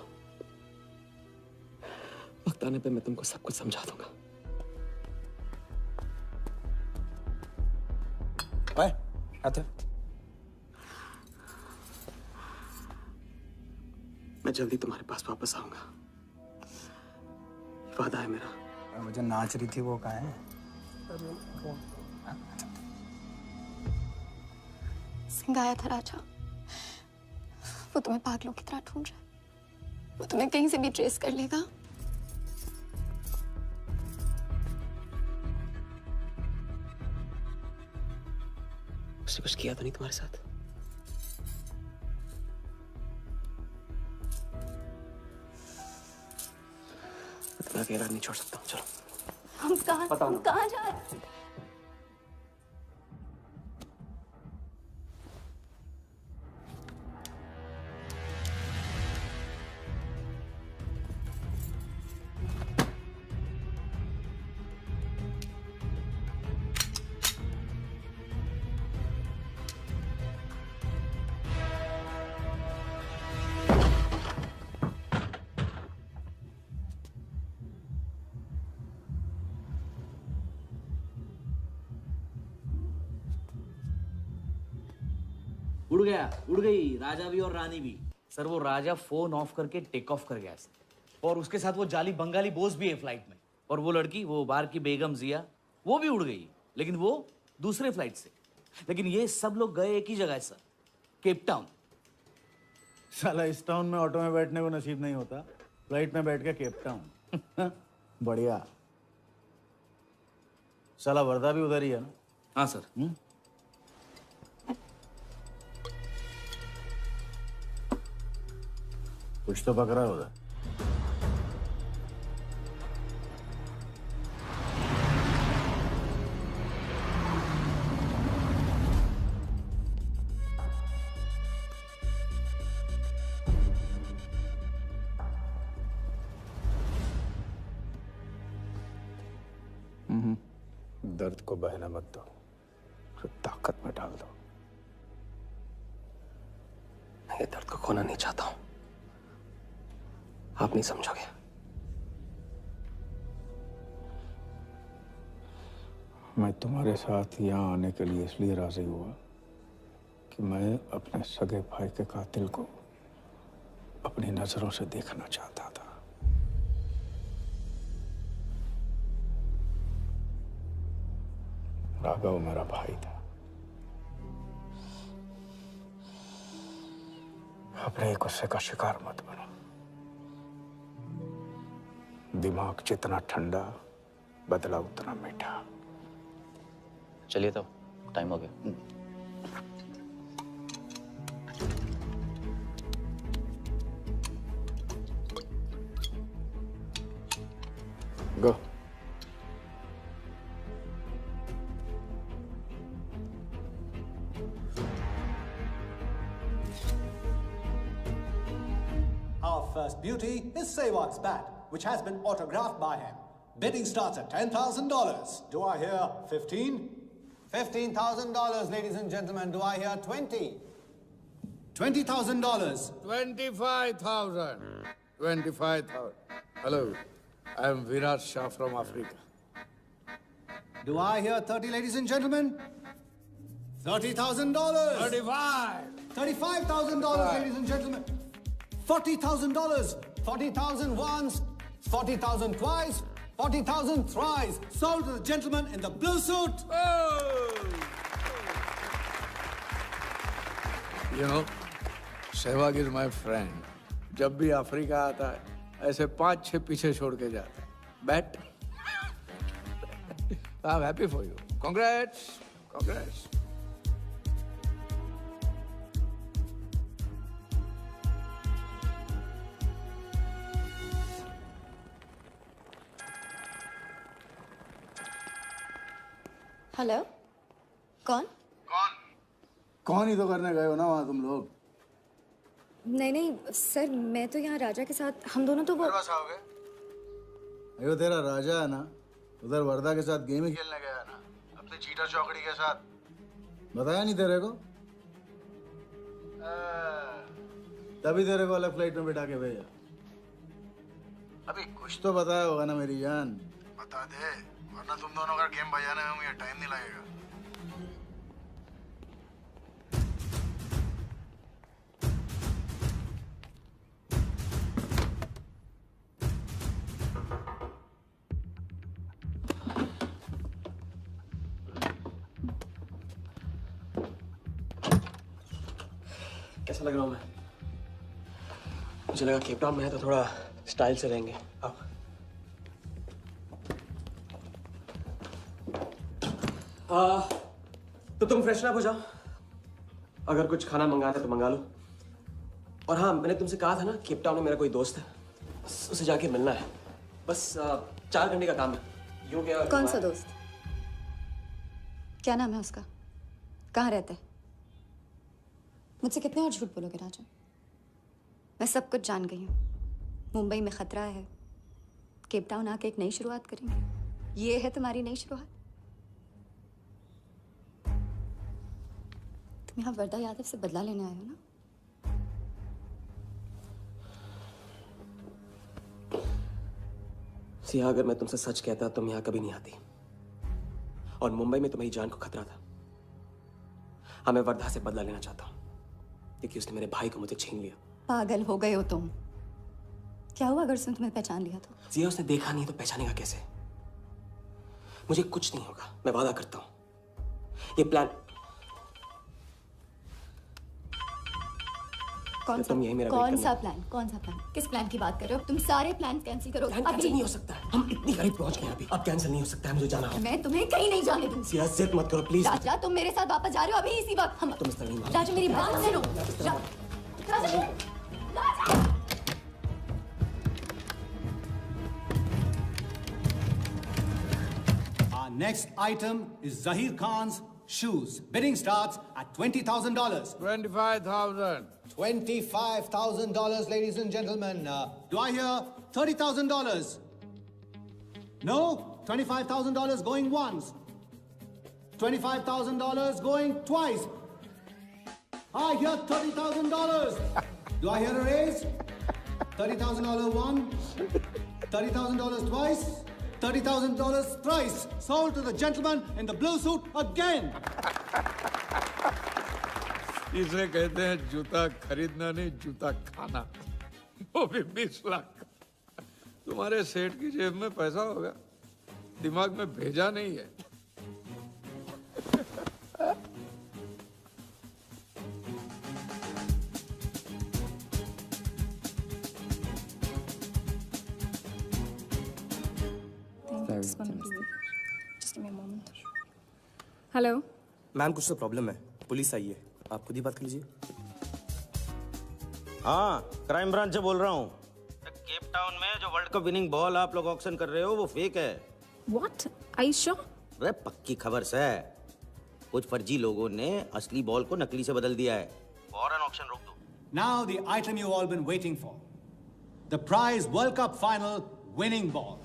वक्त आने पे मैं तुमको सब कुछ समझा दूंगा। ओए, आते। मैं जल्दी तुम्हारे पास वापस आऊंगा, वादा है मेरा। मुझे नाच रही थी वो कहाँ है? सिंह आया था राजा, वो तुम्हें पागलों की तरह ढूंढ रहा है। वो तुम्हें कहीं से भी ट्रेस कर लेगा। उसने कुछ किया तो नहीं तुम्हारे साथ? इतना अकेला नहीं छोड़ सकता हूँ। चलो हम कहाँ जा रहे हैं? उड़ गई राजा भी और रानी भी। सर वो राजा फोन ऑफ करके टेक ऑफ कर गया सर, और उसके साथ वो जाली बंगाली बोस भी है फ्लाइट में। और वो लड़की, वो बार की बेगम जिया, वो भी उड़ गई, लेकिन वो दूसरे फ्लाइट से। लेकिन ये सब लोग गए एक ही जगह है सर, केप टाउन। साला इस टाउन में ऑटो में बैठने को नसीब नहीं होता, फ्लाइट में बैठ के केप टाउन। बढ़िया। साला वर्दा भी उधर ही है ना? हाँ सर। कुछ तो पकड़ा है उधर। दर्द को बहना मत दो, उसे ताकत में डाल दो। मैं ये दर्द को खोना नहीं चाहता हूं, आप नहीं समझोगे। मैं तुम्हारे साथ यहाँ आने के लिए इसलिए राजी हुआ कि मैं अपने सगे भाई के कातिल को अपनी नजरों से देखना चाहता था। राघव मेरा भाई था। अपने गुस्से का शिकार मत बनो। दिमाग जितना ठंडा, बदला उतना मीठा। चलिए तो टाइम हो गया। Our first beauty is Sehwag's bat, which has been autographed by him. Bidding starts at $10,000. Do I hear 15? $15,000, ladies and gentlemen. Do I hear 20? $20,000. 25,000. 25,000. Hello, I am Virat Shah from Africa. Do I hear 30, ladies and gentlemen? $30,000. 35. $35,000, ladies and gentlemen. $40,000. 40,000 once, 40,000 twice, 40,000 thrice. Sold to the gentleman in the blue suit. You know, Sehwag is my friend. जब भी Africa आता है, ऐसे 5-6 पीछे छोड़ के जाता है. Bet. I'm happy for you. Congrats. Congrats. Hello कौन? कौन ही तो करने गए हो ना वहाँ तुम लोग? नहीं नहीं सर, मैं तो यहाँ राजा के साथ, हम दोनों तो वो अयो तेरा राजा है ना, उधर वर्दा के साथ गेम ही खेलने गया है ना, अपने चीटा चौकड़ी के साथ. बताया नहीं तेरे को? तभी तेरे को अलग फ्लाइट में बिठा के भेजा. अभी कुछ तो बताया होगा ना मेरी जान. बता दे, वरना तुम दोनों का गेम बजाने में मुझे टाइम नहीं लगेगा. कैसा लग रहा हूँ मैं? मुझे लगा केप टाउन में है तो थोड़ा स्टाइल से रहेंगे. अब तो तुम फ्रेशन अप हो जाओ. अगर कुछ खाना मंगाना है तो मंगा लो. और हाँ, मैंने तुमसे कहा था ना, केप टाउन में मेरा कोई दोस्त है, बस उसे जाके मिलना है. बस 4 घंटे का काम है. यूं क्या? कौन सा दोस्त? क्या नाम है उसका? कहाँ रहता है? मुझसे कितने और झूठ बोलोगे राजा? मैं सब कुछ जान गई हूँ. मुंबई में खतरा है. केप टाउन आके एक नई शुरुआत करेंगे. ये है तुम्हारी नई शुरुआत? तुम यहाँ वर्दा यादव से बदला लेने आए हो ना? सिया, अगर मैं तुमसे सच कहता तुम यहाँ कभी नहीं आती. और मुंबई में तुम्हारी जान को खतरा था. हाँ, मैं वर्धा से बदला लेना चाहता हूँ क्योंकि उसने मेरे भाई को मुझे छीन लिया. पागल हो गए हो तुम. क्या हुआ अगर उसने तुम्हें पहचान लिया तो? सिया, उसने देखा नहीं तो पहचानेगा कैसे? मुझे कुछ नहीं होगा, मैं वादा करता हूँ. ये प्लान कौन सा? कौन सा प्लान? कौन सा प्लान? किस प्लान की बात कर रहे हो? तुम सारे प्लान कैंसिल करो. प्लान कैंसिल नहीं हो सकता है. हम इतनी करीब पहुंच गए अभी. अब कैंसिल नहीं हो सकता है. मुझे जाना है. मैं तुम्हें कहीं नहीं जाने दूंगी. सिया, जिद मत करो प्लीज. राजा, तुम मेरे साथ वापस जा रहे हो अभी इसी वक्त. हम तुम इस तरह नहीं मानो. राजा, मेरी बात सुनो. राजा, Our next item is Zahir Khan's shoes. Bidding starts at $20,000. 25,000. $25,000, ladies and gentlemen. Do I hear $30,000? No? $25,000 going once. $25,000 going twice. I hear $30,000. Do I hear a raise? $30,000 once. $30,000 twice. $30,000 thrice. Sold to the gentleman in the blue suit again. इसे कहते हैं जूता खरीदना नहीं, जूता खाना. वो भी 20 लाख. तुम्हारे सेठ की जेब में पैसा होगा, दिमाग में भेजा नहीं है. हेलो मैम, कुछ तो प्रॉब्लम है. पुलिस आई है, आप खुद ही बात कर लीजिए. हाँ, क्राइम ब्रांच से बोल रहा हूँ. केप टाउन में जो वर्ल्ड कप विनिंग बॉल आप लोग ऑक्शन कर रहे हो वो फेक है. व्हाट? I sure? अरे पक्की खबर से. कुछ फर्जी लोगों ने असली बॉल को नकली से बदल दिया है। फौरन ऑक्शन रोक दो। Now the item you've all been waiting for. The prize World Cup final winning ball.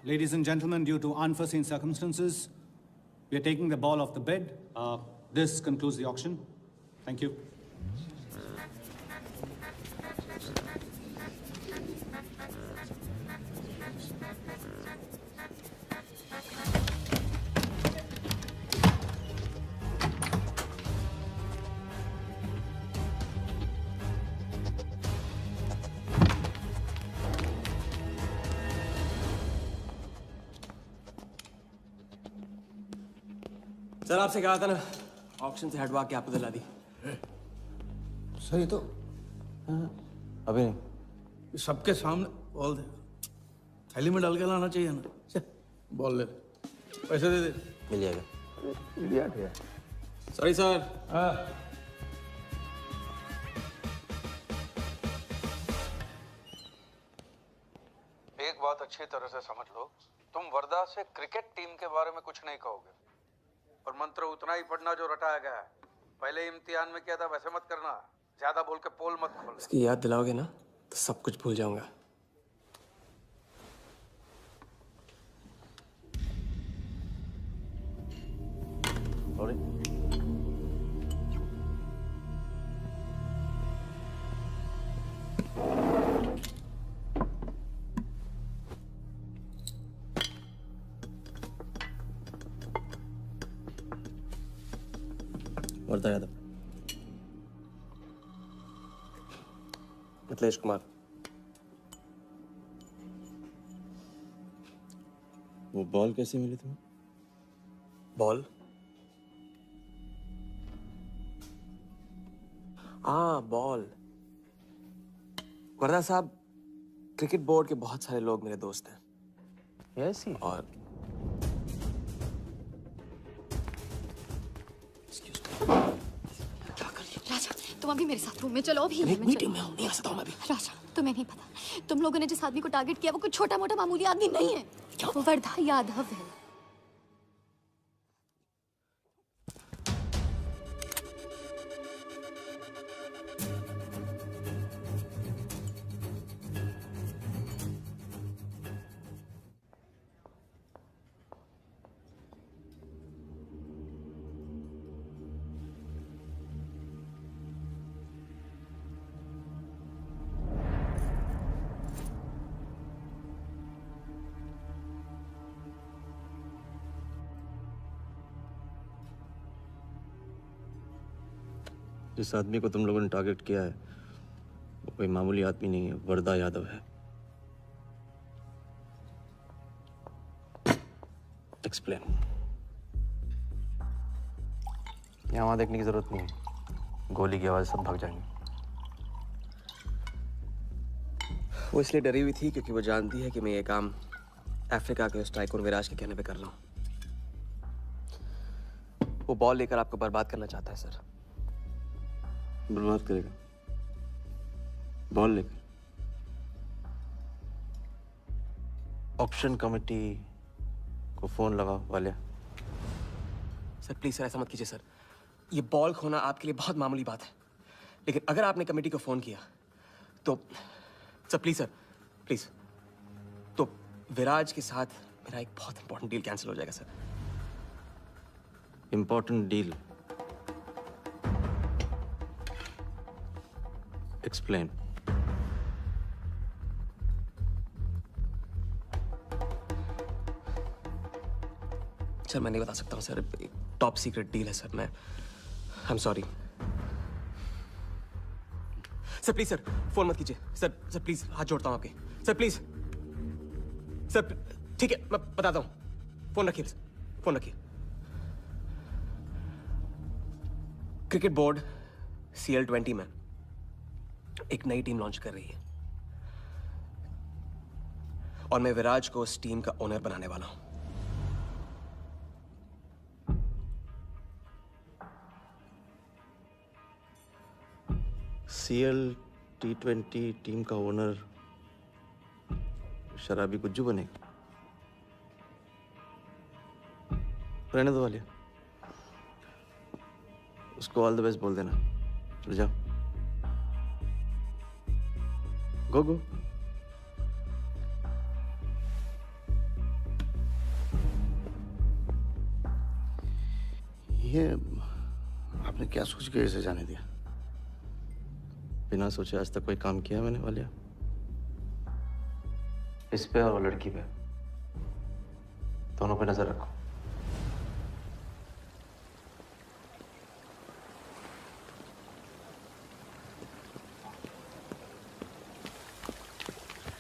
Ladies and gentlemen, due to unforeseen circumstances, we are taking the ball off the bid. This concludes the auction. Thank you. Sir आपसे कहा था ना auction से हटवा के आपको दिला दी। सही तो अभी नहीं। सबके सामने बॉल दे, थैली में डाल के लाना चाहिए ना। बॉल ले, पैसे दे दे। मिल जाएगा। इंडिया है। Sorry sir. एक बात अच्छी तरह से समझ लो, तुम वर्धा से क्रिकेट टीम के बारे में कुछ नहीं कहोगे, और मंत्र उतना ही पढ़ना जो रटाया गया है। पहले इम्तिहान में किया था वैसे मत करना, ज्यादा बोल के पोल मत खोल। इसकी याद दिलाओगे ना तो सब कुछ भूल जाऊंगा। वर्धा यादव। मिथिलेश कुमार। वो बॉल कैसे मिली तुम्हें? बॉल? हाँ बॉल। वर्धा साहब, क्रिकेट बोर्ड के बहुत सारे लोग मेरे दोस्त हैं। Yes he. और राजा, तुम अभी मेरे साथ रूम में चलो। अभी मीटिंग में हूँ, नहीं आ सकता हूँ मैं अभी। राजा, तुम्हें नहीं पता, तुम लोगों ने जिस आदमी को टारगेट किया वो कोई छोटा मोटा मामूली आदमी नहीं है। वो वर्धा यादव है। जिस आदमी को तुम लोगों ने टारगेट किया है वो कोई मामूली आदमी नहीं है, वर्धा यादव है। एक्सप्लेन। यहाँ वहाँ देखने की जरूरत नहीं है, गोली की आवाज सब भाग जाएंगे। वो इसलिए डरी हुई थी क्योंकि वो जानती है कि मैं ये काम अफ्रीका के उस टाइकून विराज के कहने पे कर रहा हूँ। वो बॉल लेकर आपको बर्बाद करना चाहता है सर। बर्बाद करेगा? बॉल लेकर? ऑक्शन कमेटी को फोन लगाओ वालिया। सर प्लीज सर, ऐसा मत कीजिए सर। ये बॉल खोना आपके लिए बहुत मामूली बात है, लेकिन अगर आपने कमेटी को फोन किया तो सर प्लीज तो विराज के साथ मेरा एक बहुत इंपॉर्टेंट डील कैंसिल हो जाएगा sir. Important deal? Explain. Sir मैं नहीं बता सकता हूँ सर, टॉप सीक्रेट डील है सर। मैं I am sorry sir. Please sir phone मत कीजिए सर प्लीज हाथ जोड़ता हूँ आपके सर, प्लीज सर। ठीक है मैं बताता हूँ, फोन रखिए फोन रखिए। क्रिकेट बोर्ड CL20 में एक नई टीम लॉन्च कर रही है और मैं विराज को उस टीम का ओनर बनाने वाला हूं। CL T20 टीम का ओनर शराबी गुज्जू बनेगा। रहने दो वाले, उसको ऑल द बेस्ट बोल देना। चल जाओ, गो गो। ये आपने क्या सोच के इसे जाने दिया? बिना सोचे आज तक कोई काम किया मैंने वालिया? इस पे और वो लड़की पे, दोनों पे नजर रखो।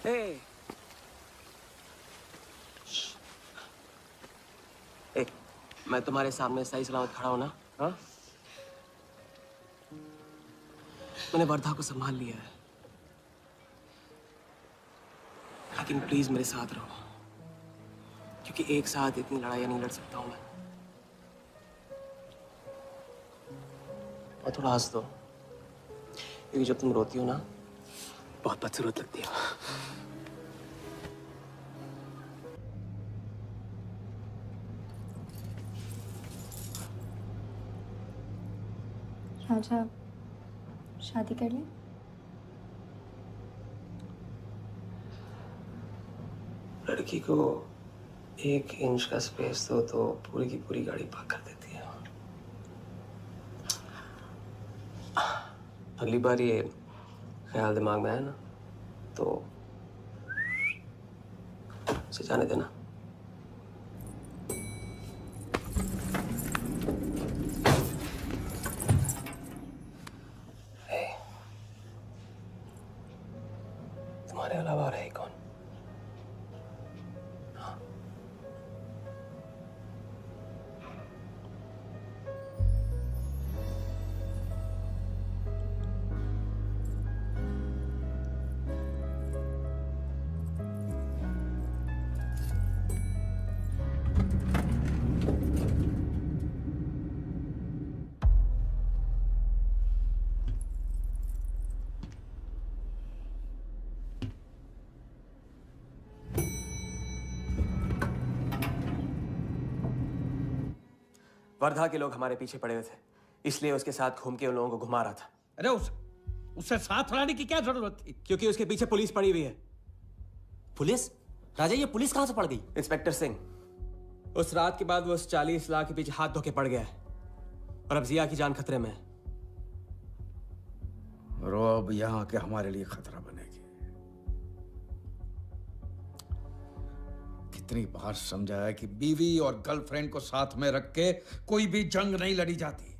ए, मैं तुम्हारे सामने सही सलामत खड़ा हूं ना? हाँ? मैंने वर्धा को संभाल लिया है, लेकिन प्लीज मेरे साथ रहो, क्योंकि एक साथ इतनी लड़ाइयां नहीं लड़ सकता हूं मैं। और थोड़ा हंस दो, क्योंकि जब तुम रोती हो ना, बहुत बदसूरत लगती हो। राजा, शादी कर ले। लड़की को 1 इंच का स्पेस दो तो पूरी की पूरी गाड़ी पार्क कर देती है। अगली बार ये ख्याल दिमाग में आया ना, तो उसे जाने देना। तुम्हारे अलावा और है कौन? वर्धा के लोग हमारे पीछे पड़े हुए थे, इसलिए उसके साथ घूम के उन लोगों को घुमा रहा था। अरे उससे साथ लाने की क्या जरूरत थी? क्योंकि उसके पीछे पुलिस पड़ी हुई है। पुलिस? राजा, ये पुलिस कहां से पड़ गई? इंस्पेक्टर सिंह, उस रात के बाद वो उस 40 लाख के पीछे हाथ धो के पड़ गया है, और अब जिया की जान खतरे में है। और वो अब यहाँ के हमारे लिए खतरा बनेगी। कितनी बार समझाया कि बीवी और गर्लफ्रेंड को साथ में रख के कोई भी जंग नहीं लड़ी जाती।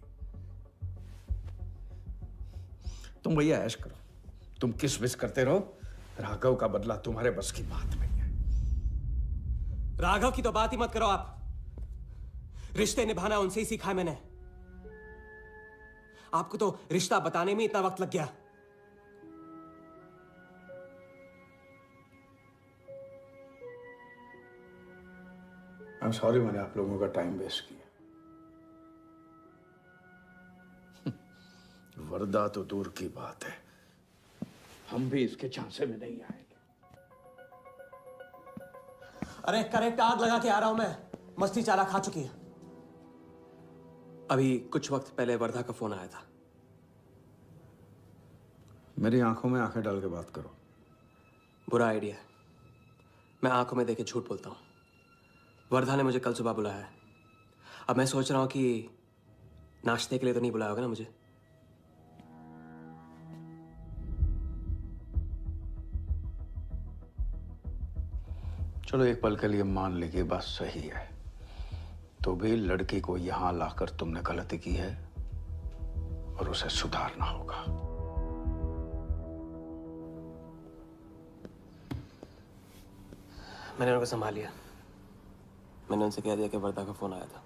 तुम भैया ऐश करो, तुम किस विस करते रहो। राघव का बदला तुम्हारे बस की बात नहीं है। राघव की तो बात ही मत करो आप। रिश्ते निभाना उनसे ही सीखा है मैंने। आपको तो रिश्ता बताने में इतना वक्त लग गया। I'm sorry मैंने आप लोगों का टाइम वेस्ट किया। वर्दा तो दूर की बात है, हम भी इसके झांसे में नहीं आएंगे। अरे करेक्ट आग लगा के आ रहा हूं मैं, मस्ती चाला खा चुकी है। अभी कुछ वक्त पहले वर्धा का फोन आया था। मेरी आंखों में आंखें डाल के बात करो। बुरा आइडिया है, मैं आंखों में देखे झूठ बोलता हूं। वर्धा ने मुझे कल सुबह बुलाया है। अब मैं सोच रहा हूं कि नाश्ते के लिए तो नहीं बुलाया होगा ना मुझे। चलो एक पल के लिए मान ली कि बात सही है, तो भी लड़की को यहां लाकर तुमने गलती की है और उसे सुधारना होगा। मैंने उनको संभाल लिया। मैंने उनसे कह दिया कि वर्धा का फोन आया था।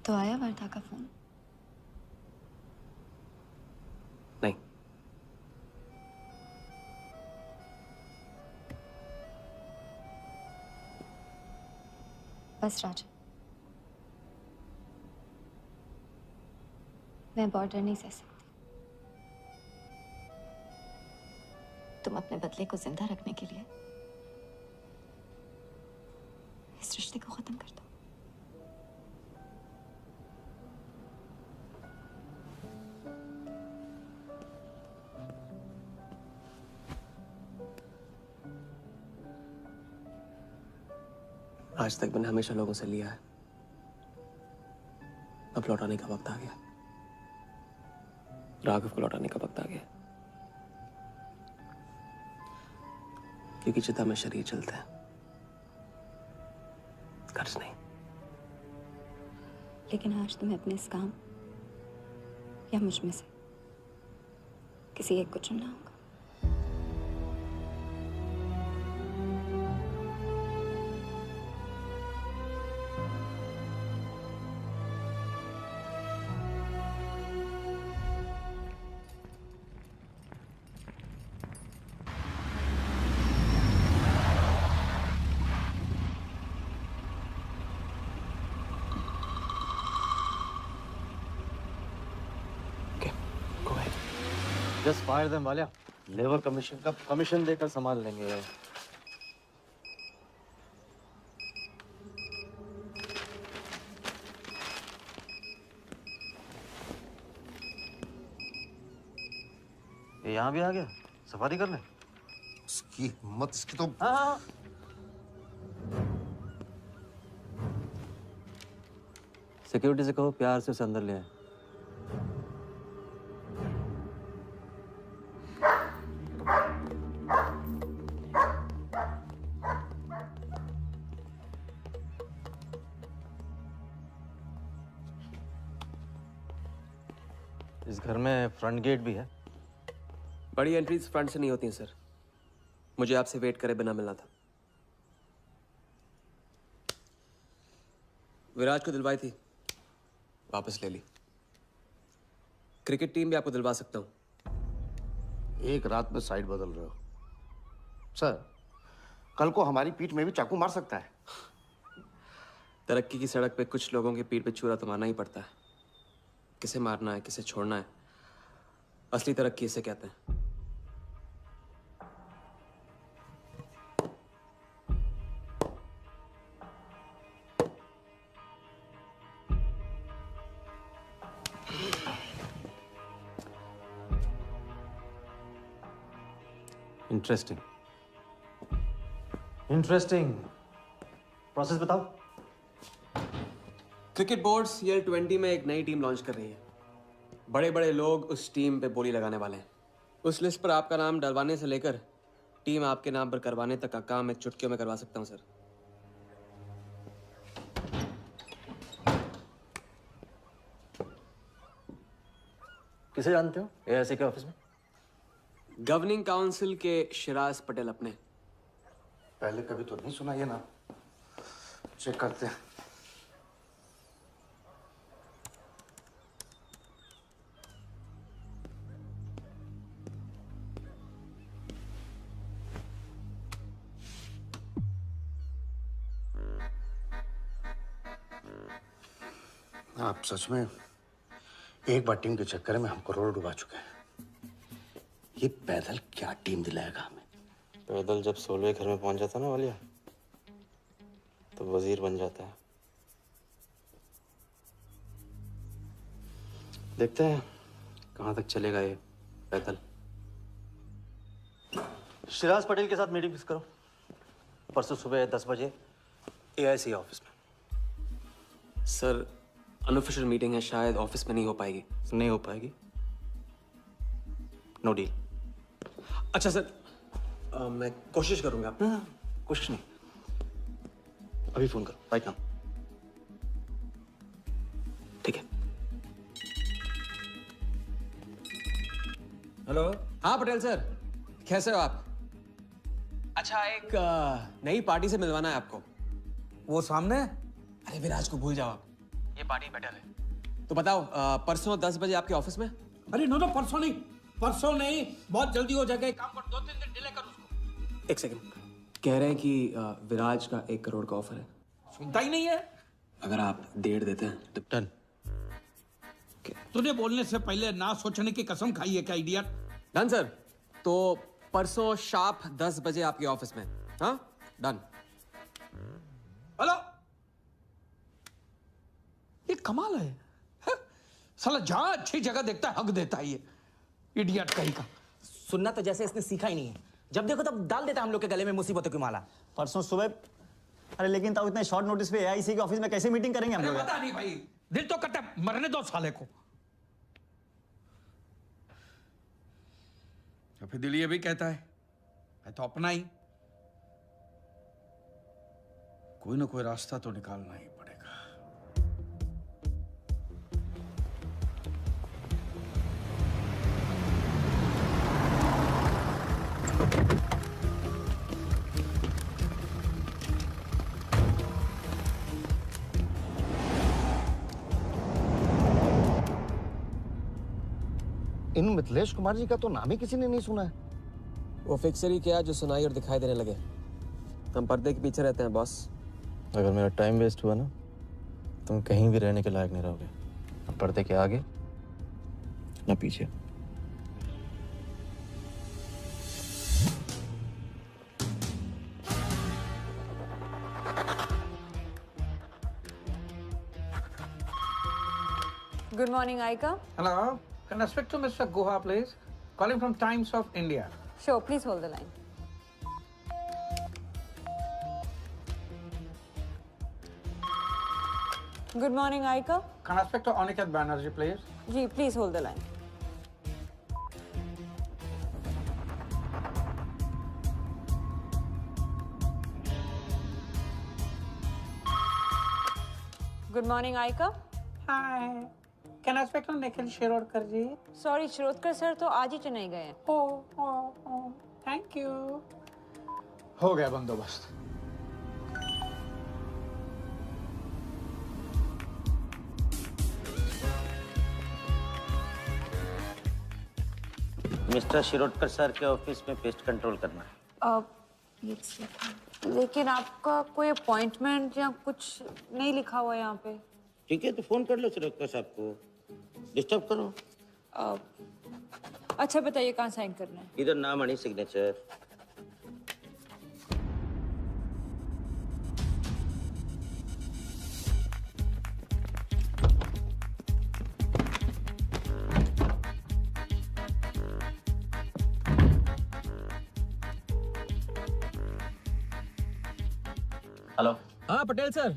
तो आया वर्धा का फोन? नहीं। बस राजा, मैं बॉर्डर नहीं सह सकती। तुम अपने बदले को जिंदा रखने के लिए इस रिश्ते को खत्म कर दो। आज तक मैंने हमेशा लोगों से लिया है, अब लौटाने का वक्त आ गया। राघव को लौटाने का वक्त आ गया, क्योंकि चिता में शरीर चलता है, कर्ज नहीं। लेकिन आज तुम्हें अपने इस काम या मुझ में से किसी एक को चुनना होगा। Just fire them Walia. Labour commission का कमीशन देकर संभाल लेंगे। ये यहाँ भी आ गया, सफारी कर ले। उसकी हिम्मत, इसकी तो। हाँ। सिक्योरिटी से कहो प्यार से उसे अंदर ले आए। इस घर में फ्रंट गेट भी है। बड़ी एंट्रीज फ्रंट से नहीं होती हैं सर। मुझे आपसे वेट करे बिना मिलना था। विराज को दिलवाई थी, वापस ले ली। क्रिकेट टीम भी आपको दिलवा सकता हूं। एक रात में साइड बदल रहे हो सर। कल को हमारी पीठ में भी चाकू मार सकता है। तरक्की की सड़क पे कुछ लोगों की पीठ पे छुरा तो मारना ही पड़ता है। किसे मारना है, किसे छोड़ना है, असली तरक्की इसे कहते हैं। Interesting interesting. प्रोसेस बताओ। क्रिकेट बोर्ड CL20 में एक नई टीम लॉन्च कर रही है। बड़े बड़े लोग उस टीम पे बोली लगाने वाले हैं। उस लिस्ट पर आपका नाम डलवाने से लेकर टीम आपके नाम पर करवाने तक का काम मैं चुटकियों में करवा सकता हूं सर। किसे जानते हो AIC के ऑफिस में? गवर्निंग काउंसिल के शिराज पटेल अपने। पहले कभी तो नहीं सुना ये नाम। चेक करते हैं। आप सच में एक बार टीम के चक्कर में हम करोड़ डुबा चुके हैं। ये पैदल क्या टीम दिलाएगा हमें? पैदल जब 16वें घर में पहुंच जाता ना वालिया, तो वजीर बन जाता है। देखते हैं कहां तक चलेगा ये पैदल। शिराज पटेल के साथ मीटिंग फिक्स करो परसों सुबह 10 बजे AIC ऑफिस में। सर अनऑफिशियल मीटिंग है, शायद ऑफिस में नहीं हो पाएगी। नहीं हो पाएगी, नो डील। अच्छा सर, मैं कोशिश करूंगा। कुछ नहीं, अभी फोन करो राइट नाउ। ठीक है। हेलो। हाँ पटेल सर, कैसे हो आप? अच्छा, एक नई पार्टी से मिलवाना है आपको। वो सामने? अरे विराज को भूल जाओ आप, ये पार्टी बेटर है। तो बताओ परसों 10 बजे आपके ऑफिस में? अरे नो परसों नहीं, परसों नहीं, बहुत जल्दी हो जाएगा। एक काम कर, 2-3 दिन डिले कर उसको। एक सेकंड, कह रहे हैं कि विराज का 1 करोड़ का ऑफर है। सुनता ही नहीं है। अगर आप 1.5 देते हैं तो डन। तूने बोलने से पहले ना सोचने की कसम खाई है क्या इडियट? Done sir. तो परसों शार्प 10 बजे आपके ऑफिस में। हाँ डन। हेलो, ये कमाल है, साला जहां अच्छी जगह देखता है हक देता है ये इडियट कहीं का। सुनना तो जैसे इसने सीखा ही नहीं है, जब देखो तब डाल देता हम लोग के गले में मुसीबतों की माला। परसों सुबह। अरे लेकिन तब इतने शॉर्ट नोटिस पे एआईसी के ऑफिस में कैसे मीटिंग करेंगे हम लोग? पता नहीं भाई, दिल तो करता है मरने दो साले को। तो फिर दिल ये भी कहता है मैं तो अपना ही, कोई ना कोई रास्ता तो निकालना ही पड़ेगा। इन मिथिलेश कुमार जी का तो नाम ही किसी ने नहीं सुना है। वो फिक्सर ही क्या जो सुनाई और दिखाई देने लगे। हम पर्दे के पीछे रहते हैं बॉस। अगर मेरा टाइम वेस्ट हुआ ना, तुम कहीं भी रहने के लायक नहीं रहोगे, ना पर्दे के आगे ना पीछे। Good morning, Aika. Hello, can I speak to Mr. Guha, please? Calling from Times of India. Sure, please hold the line. Good morning, Aika. Can I speak to Aniket Banerjee, please? Ji, please hold the line. Good morning, Aika. Hi. Can I speak to Nikhil Shirodkar ji? Sorry, Shirodkar sir तो आज ही चेन्नई गए हैं। Oh, thank you. हो गया बंदोबस्त। Mister Shirodkar sir के office में pest control करना है। लेकिन आपका कोई अपॉइंटमेंट या कुछ नहीं लिखा हुआ यहाँ पे। ठीक है तो फोन कर लो शिरोडकर साहब को, डिस्टर्ब करो। अच्छा बताइए कहाँ साइन करना है? इधर नाम आणि सिग्नेचर। हेलो। हाँ पटेल सर,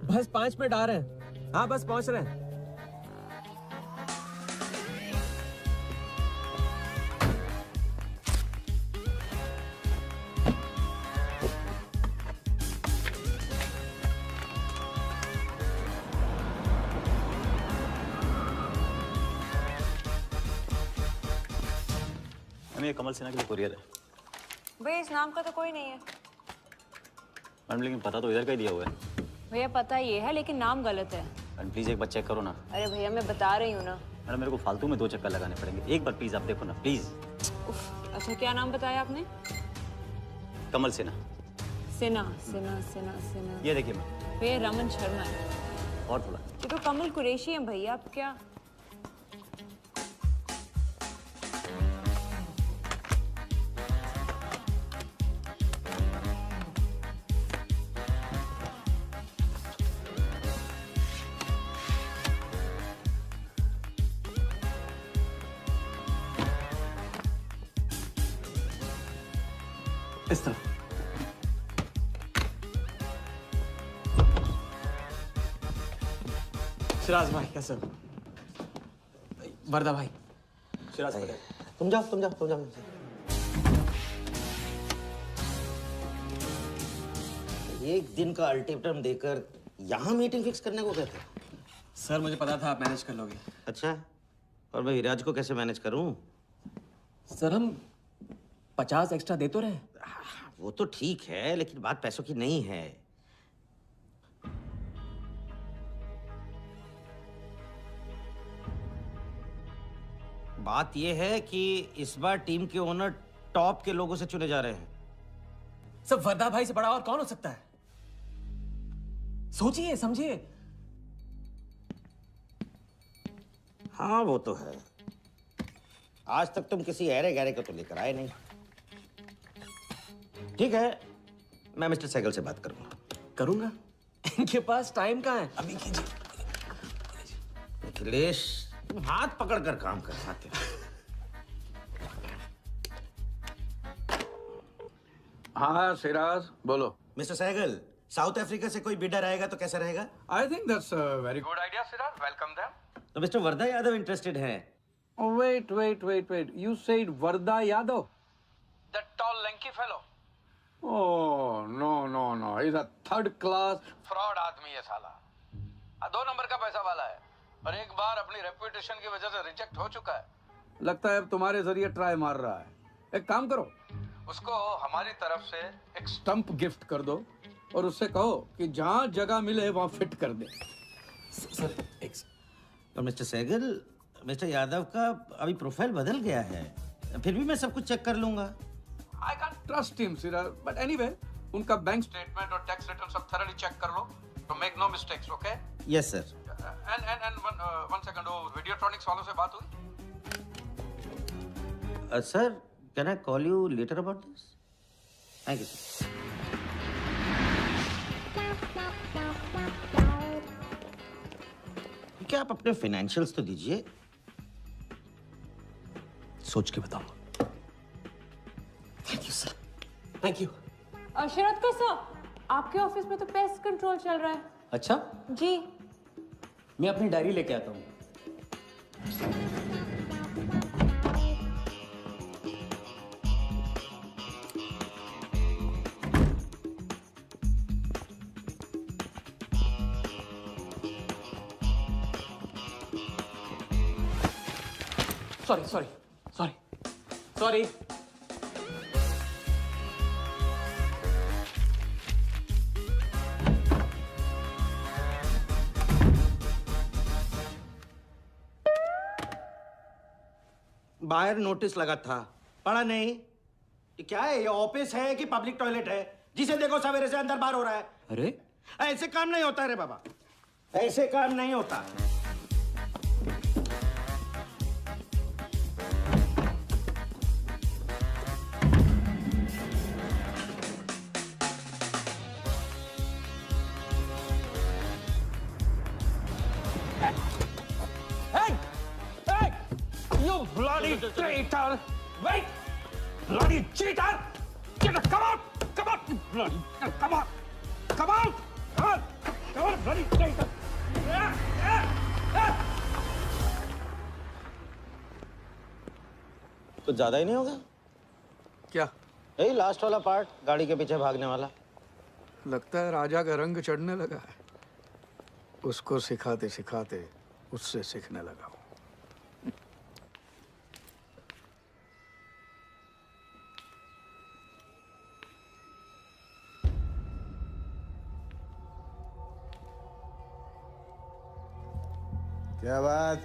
बस 5 मिनट आ रहे हैं। हाँ बस पहुंच रहे हैं। ये कमल सिन्हा के लिए कुरियर है। भैया इस नाम का तो कोई नहीं है। मैडम लेकिन पता तो इधर का ही दिया हुआ है। भैया पता ये है लेकिन नाम गलत है। मैडम प्लीज एक बार चेक करो ना। अरे भैया मैं बता रही हूँ ना। मैडम मेरे को फालतू में 2 चक्कर लगाने पड़ेंगे, एक बार प्लीज आप देखो ना प्लीज। अच्छा क्या नाम बताया आपने? कमल सिन्हा। सिन्हा सिन्हा सिन्हा सिन्हा। ये देखिए मैम। भैया रमन शर्मा है। और थोड़ा। ये तो कमल कुरैशी है भैया, आप क्या? इस तरफ। शिराज भाई कैसे हो? वर्दा भाई। शिराज भाई तुम जाओ। एक दिन का अल्टीमेटम देकर यहाँ मीटिंग फिक्स करने को कहते हैं? सर मुझे पता था आप मैनेज कर लोगे। अच्छा, और मैं विराज को कैसे मैनेज करूं? सर हम 50 एक्स्ट्रा दे तो रहे। वो तो ठीक है लेकिन बात पैसों की नहीं है। बात यह है कि इस बार टीम के ओनर टॉप के लोगों से चुने जा रहे हैं। सब वर्दा भाई से बड़ा और कौन हो सकता है? सोचिए समझिए। हाँ वो तो है। आज तक तुम किसी ऐरे गहरे को तो लेकर आए नहीं। ठीक है, मैं मिस्टर सहगल से बात करूंगा। इनके पास टाइम कहाँ है? अभी कीजिए। अखिलेश, तुम हाथ पकड़कर काम कर पाते हो। हाँ सिराज, बोलो। मिस्टर सहगल, साउथ अफ्रीका से कोई बिडर आएगा तो कैसा रहेगा? I think that's a very good idea Siraj, welcome them. तो मिस्टर वर्धा यादव इंटरेस्टेड हैं? Wait. You said Varda Yadav? That tall, lanky fellow? Oh, no. He's a third class fraud आदमी है साला। 2 नंबर का पैसा वाला है और एक बार अपनी रेपुटेशन की वजह से रिजेक्ट हो चुका है। लगता है अब तुम्हारे जरिए ट्राई मार रहा है। एक काम करो, उसको हमारी तरफ से एक स्टंप गिफ्ट कर दो और उससे कहो कि जहाँ जगह मिले वहाँ फिट कर दे। सर, तो मिस्टर सहगल, मिस्टर यादव का अभी प्रोफाइल बदल गया है, फिर भी मैं सब कुछ चेक कर लूंगा। I can't trust him, Siraj. But anyway, उनका बैंक स्टेटमेंट और टैक्स रिटर्न सब thoroughly चेक कर लो, तो make no mistakes, okay? Yes, sir. And one second, वो Videotronics वालों से बात हुई? Sir, can I call you later about this? Thank you, sir. क्या आप अपने फाइनेंशियल्स तो दीजिए। सोच के बताऊंगा। Thank you sir, thank you. Sharad sir, आपके ऑफिस में तो पेस्ट कंट्रोल चल रहा है। अच्छा, जी। मैं अपनी डायरी लेके आता हूँ। सॉरी। बाहर नोटिस लगा था, पढ़ा नहीं? ये क्या है? ये ऑफिस है कि पब्लिक टॉयलेट है? जिसे देखो सवेरे से अंदर बाहर हो रहा है। अरे ऐसे काम नहीं होता रे बाबा, ऐसे काम नहीं होता। Bloody traitor! Wait! Bloody cheater! Come on! Bloody, come on! Bloody traitor! कुछ ज्यादा ही नहीं होगा क्या? यही लास्ट वाला पार्ट, गाड़ी के पीछे भागने वाला। लगता है राजा का रंग चढ़ने लगा है। उसको सिखाते सिखाते उससे सीखने लगा हूं।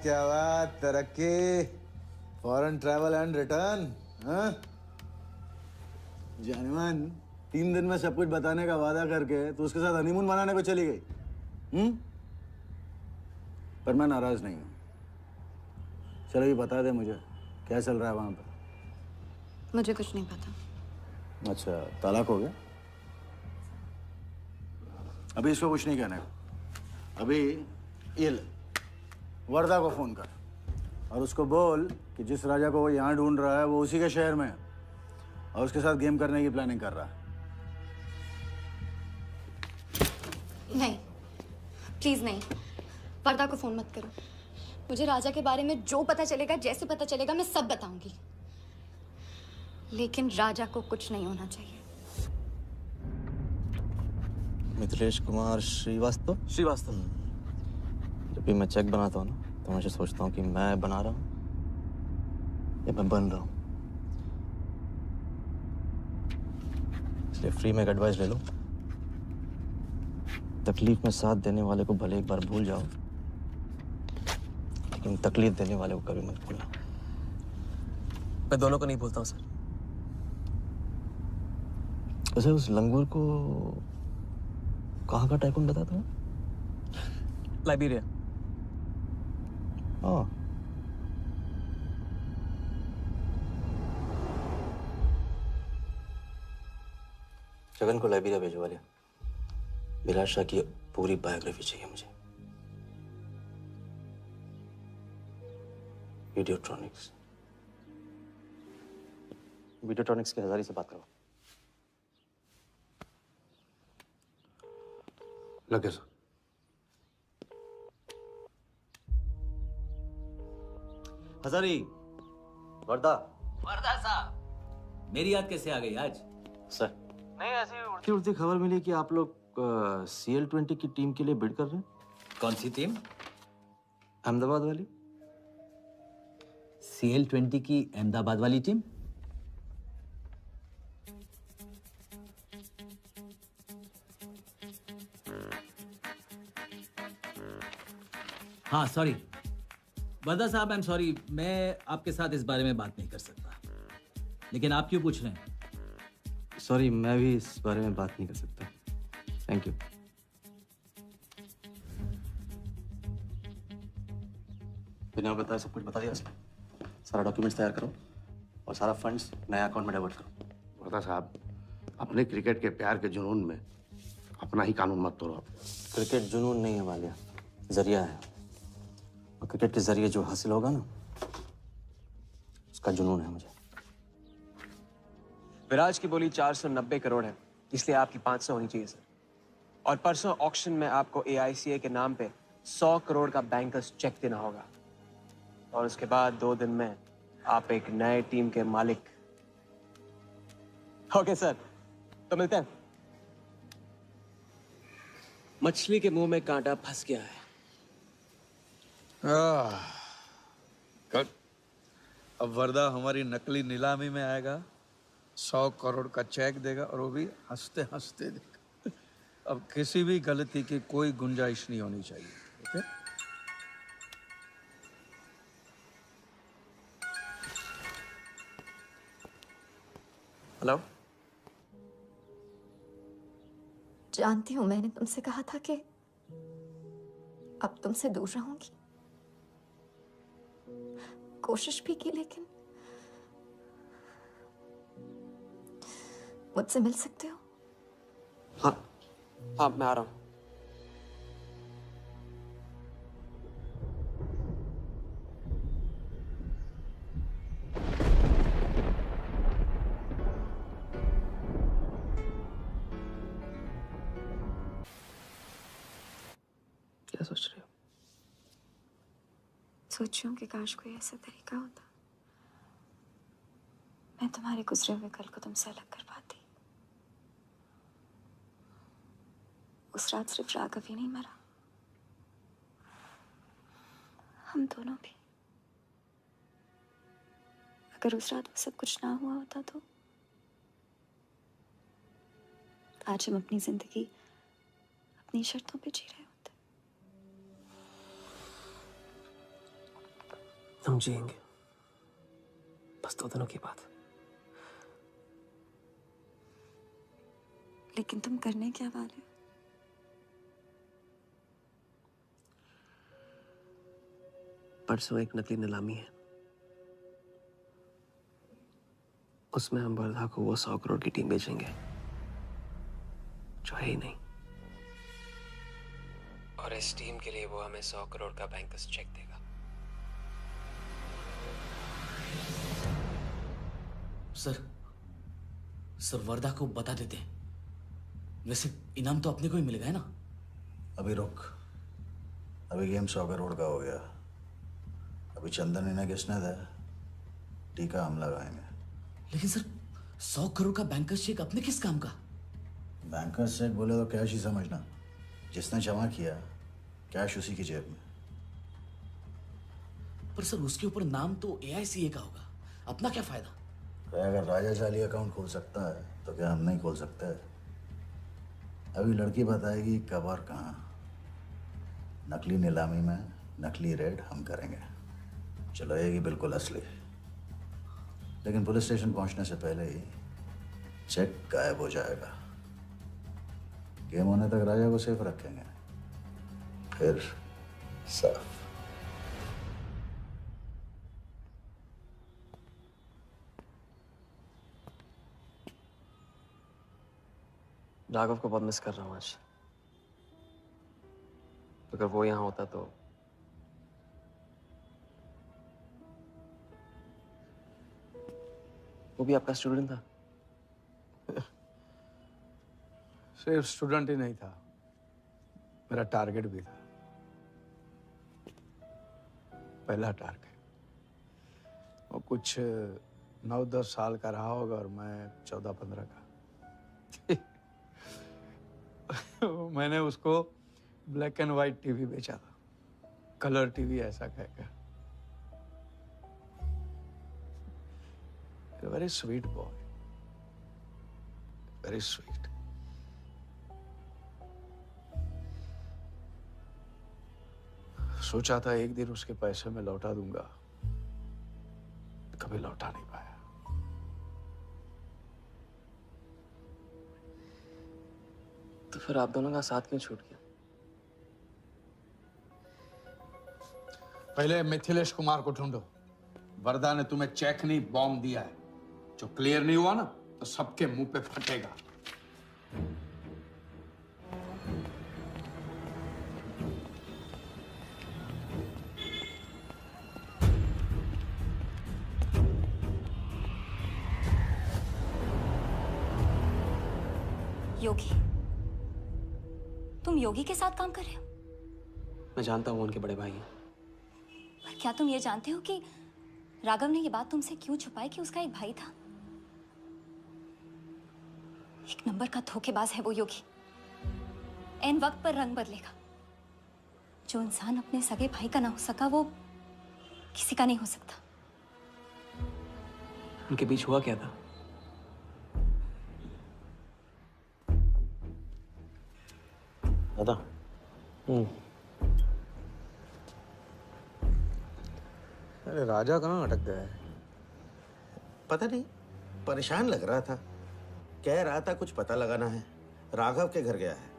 क्या बात, तरक्की, फॉरेन ट्रैवल एंड रिटर्न। हाँ, जानवन 3 दिन में सब कुछ बताने का वादा करके तो उसके साथ हनीमून मनाने को चली गई। पर मैं नाराज नहीं हूँ। चलो ये बता दे मुझे, क्या चल रहा है वहां पर? मुझे कुछ नहीं पता। अच्छा, तलाक हो गया? अभी इसको कुछ नहीं कहना है। अभी ये ले, वर्धा को फोन कर और उसको बोल कि जिस राजा को वो यहाँ ढूंढ रहा है वो उसी के शहर में है और उसके साथ गेम करने की प्लानिंग कर रहा है। नहीं, प्लीज नहीं, वर्धा को फोन मत करो। मुझे राजा के बारे में जो पता चलेगा, जैसे पता चलेगा, मैं सब बताऊंगी, लेकिन राजा को कुछ नहीं होना चाहिए। मिथिलेश कुमार श्रीवास्तव। जब भी मैं चेक बनाता हूँ ना, तो मैं सोचता हूँ कि मैं बना रहा हूँ या मैं बन रहा हूँ। इसलिए फ्री में एक एडवाइस ले लो, तकलीफ में साथ देने वाले को भले एक बार भूल जाओ, लेकिन तकलीफ देने वाले को कभी मत भूलना। मैं दोनों को नहीं भूलता हूँ सर। वैसे उस लंगूर को कहाँ का टाइकून बताता हूँ? लाइबेरिया। हाँ, जगन को लाइब्रेरिया भिजवा लिया। विराट शाह की पूरी बायोग्राफी चाहिए मुझे। वीडियोट्रॉनिक्स के हजारी से बात करो। लगे सर। हजारी, वर्दा साहब, मेरी याद कैसे आ गई आज? सर नहीं, ऐसी उड़ती उड़ती खबर मिली कि आप लोग CL20 की टीम के लिए बिड कर रहे हैं। कौन सी टीम? अहमदाबाद वाली। CL20 की अहमदाबाद वाली टीम? हाँ सॉरी वर्दा साहब, आई एम सॉरी, मैं आपके साथ इस बारे में बात नहीं कर सकता। लेकिन आप क्यों पूछ रहे हैं? सॉरी, मैं भी इस बारे में बात नहीं कर सकता। Thank you. बिना बताए सब कुछ बता दिया उसने। सारा डॉक्यूमेंट्स तैयार करो और सारा फंड्स नया अकाउंट में डाइवर्ट करो। वर्दा साहब, अपने क्रिकेट के प्यार के जुनून में अपना ही कानून मत तोड़ो। क्रिकेट जुनून नहीं है वालिया, जरिया है। और क्रिकेट के जरिए जो हासिल होगा ना, उसका जुनून है मुझे। विराज की बोली 490 करोड़ है, इसलिए आपकी 500 होनी चाहिए सर। और परसों ऑक्शन में आपको AICA के नाम पे 100 करोड़ का बैंकर्स चेक देना होगा। और उसके बाद 2 दिन में आप एक नए टीम के मालिक। ओके सर, तो मिलते हैं। मछली के मुंह में कांटा फंस गया है। गुड। अब वर्दा हमारी नकली नीलामी में आएगा, 100 करोड़ का चेक देगा और वो भी हंसते हंसते देगा। अब किसी भी गलती की कोई गुंजाइश नहीं होनी चाहिए। ओके? हेलो। जानती हूँ मैंने तुमसे कहा था कि अब तुमसे दूर रहूंगी। कोशिश भी की, लेकिन मुझसे मिल सकते हो? हाँ मैं आ रहा हूँ। क्या सोच रहे हो? सोच रही हूँ कि काश कोई ऐसा तरीका होता मैं तुम्हारे गुजरे हुए कल को तुमसे अलग कर पाती। उस रात सिर्फ राघव ही नहीं मरा, हम दोनों भी। अगर उस रात वो सब कुछ ना हुआ होता तो आज हम अपनी जिंदगी अपनी शर्तों पे जी रहे होते। हम जिएंगे, बस 2 दिनों की बात। लेकिन तुम करने क्या वाले हो? परसों एक नकली नीलामी है, उसमें हम वर्धा को वो 100 करोड़ की टीम बेचेंगे जो है ही नहीं। और इस टीम के लिए वो हमें 100 करोड़ का बैंकर्स चेक देगा। सर वर्धा को बता देते हैं। वैसे इनाम तो अपने को ही मिलेगा, है ना? अभी रुक, अभी गेम 100 करोड़ का हो गया। अभी चंदन इन्हें किसने था, टीका हम लगाएंगे। लेकिन सर 100 करोड़ का बैंकर्स चेक अपने किस काम का? बैंकर्स चेक बोले तो कैश ही समझना। जिसने जमा किया कैश उसी की जेब में। पर सर उसके ऊपर नाम तो AICA का होगा, अपना क्या फायदा? अगर राजा जाली अकाउंट खोल सकता है तो क्या हम नहीं खोल सकते? अभी लड़की बताएगी कब और कहाँ। नकली नीलामी में नकली रेड हम करेंगे, चलाएगी बिल्कुल असली। लेकिन पुलिस स्टेशन पहुंचने से पहले ही चेक गायब हो जाएगा। गेम होने तक राजा को सेफ रखेंगे, फिर साफ। राघव को बहुत मिस कर रहा हूँ आज। अगर वो यहाँ होता तो वो भी आपका स्टूडेंट था? सिर्फ स्टूडेंट ही नहीं था, मेरा टारगेट भी था। पहला टारगेट। वो कुछ 9-10 साल का रहा होगा और मैं 14-15 का। मैंने उसको ब्लैक एंड व्हाइट टीवी बेचा था, कलर टीवी ऐसा कहकर। Very sweet boy, very sweet. सोचा था एक दिन उसके पैसे मैं लौटा दूंगा, कभी लौटा नहीं पाया। तो फिर आप दोनों का साथ क्यों छूट गया? पहले मिथिलेश कुमार को ढूंढो। वरदा ने तुम्हें चेक नहीं बॉम्ब दिया है। जो क्लियर नहीं हुआ ना तो सबके मुंह पे फटेगा। योगी, तुम योगी के साथ काम कर रहे हो? मैं जानता हूँ उनके बड़े भाई हैं। पर क्या तुम ये जानते हो कि राघव ने ये बात तुमसे क्यों छुपाई कि उसका एक भाई था? एक नंबर का धोखेबाज है वो योगी। ऐन वक्त पर रंग बदलेगा। जो इंसान अपने सगे भाई का ना हो सका वो किसी का नहीं हो सकता। उनके बीच हुआ क्या था? दादा। अरे राजा कहाँ अटक गया है? पता नहीं, परेशान लग रहा था। कह रहा था कुछ पता लगाना है। राघव के घर गया है।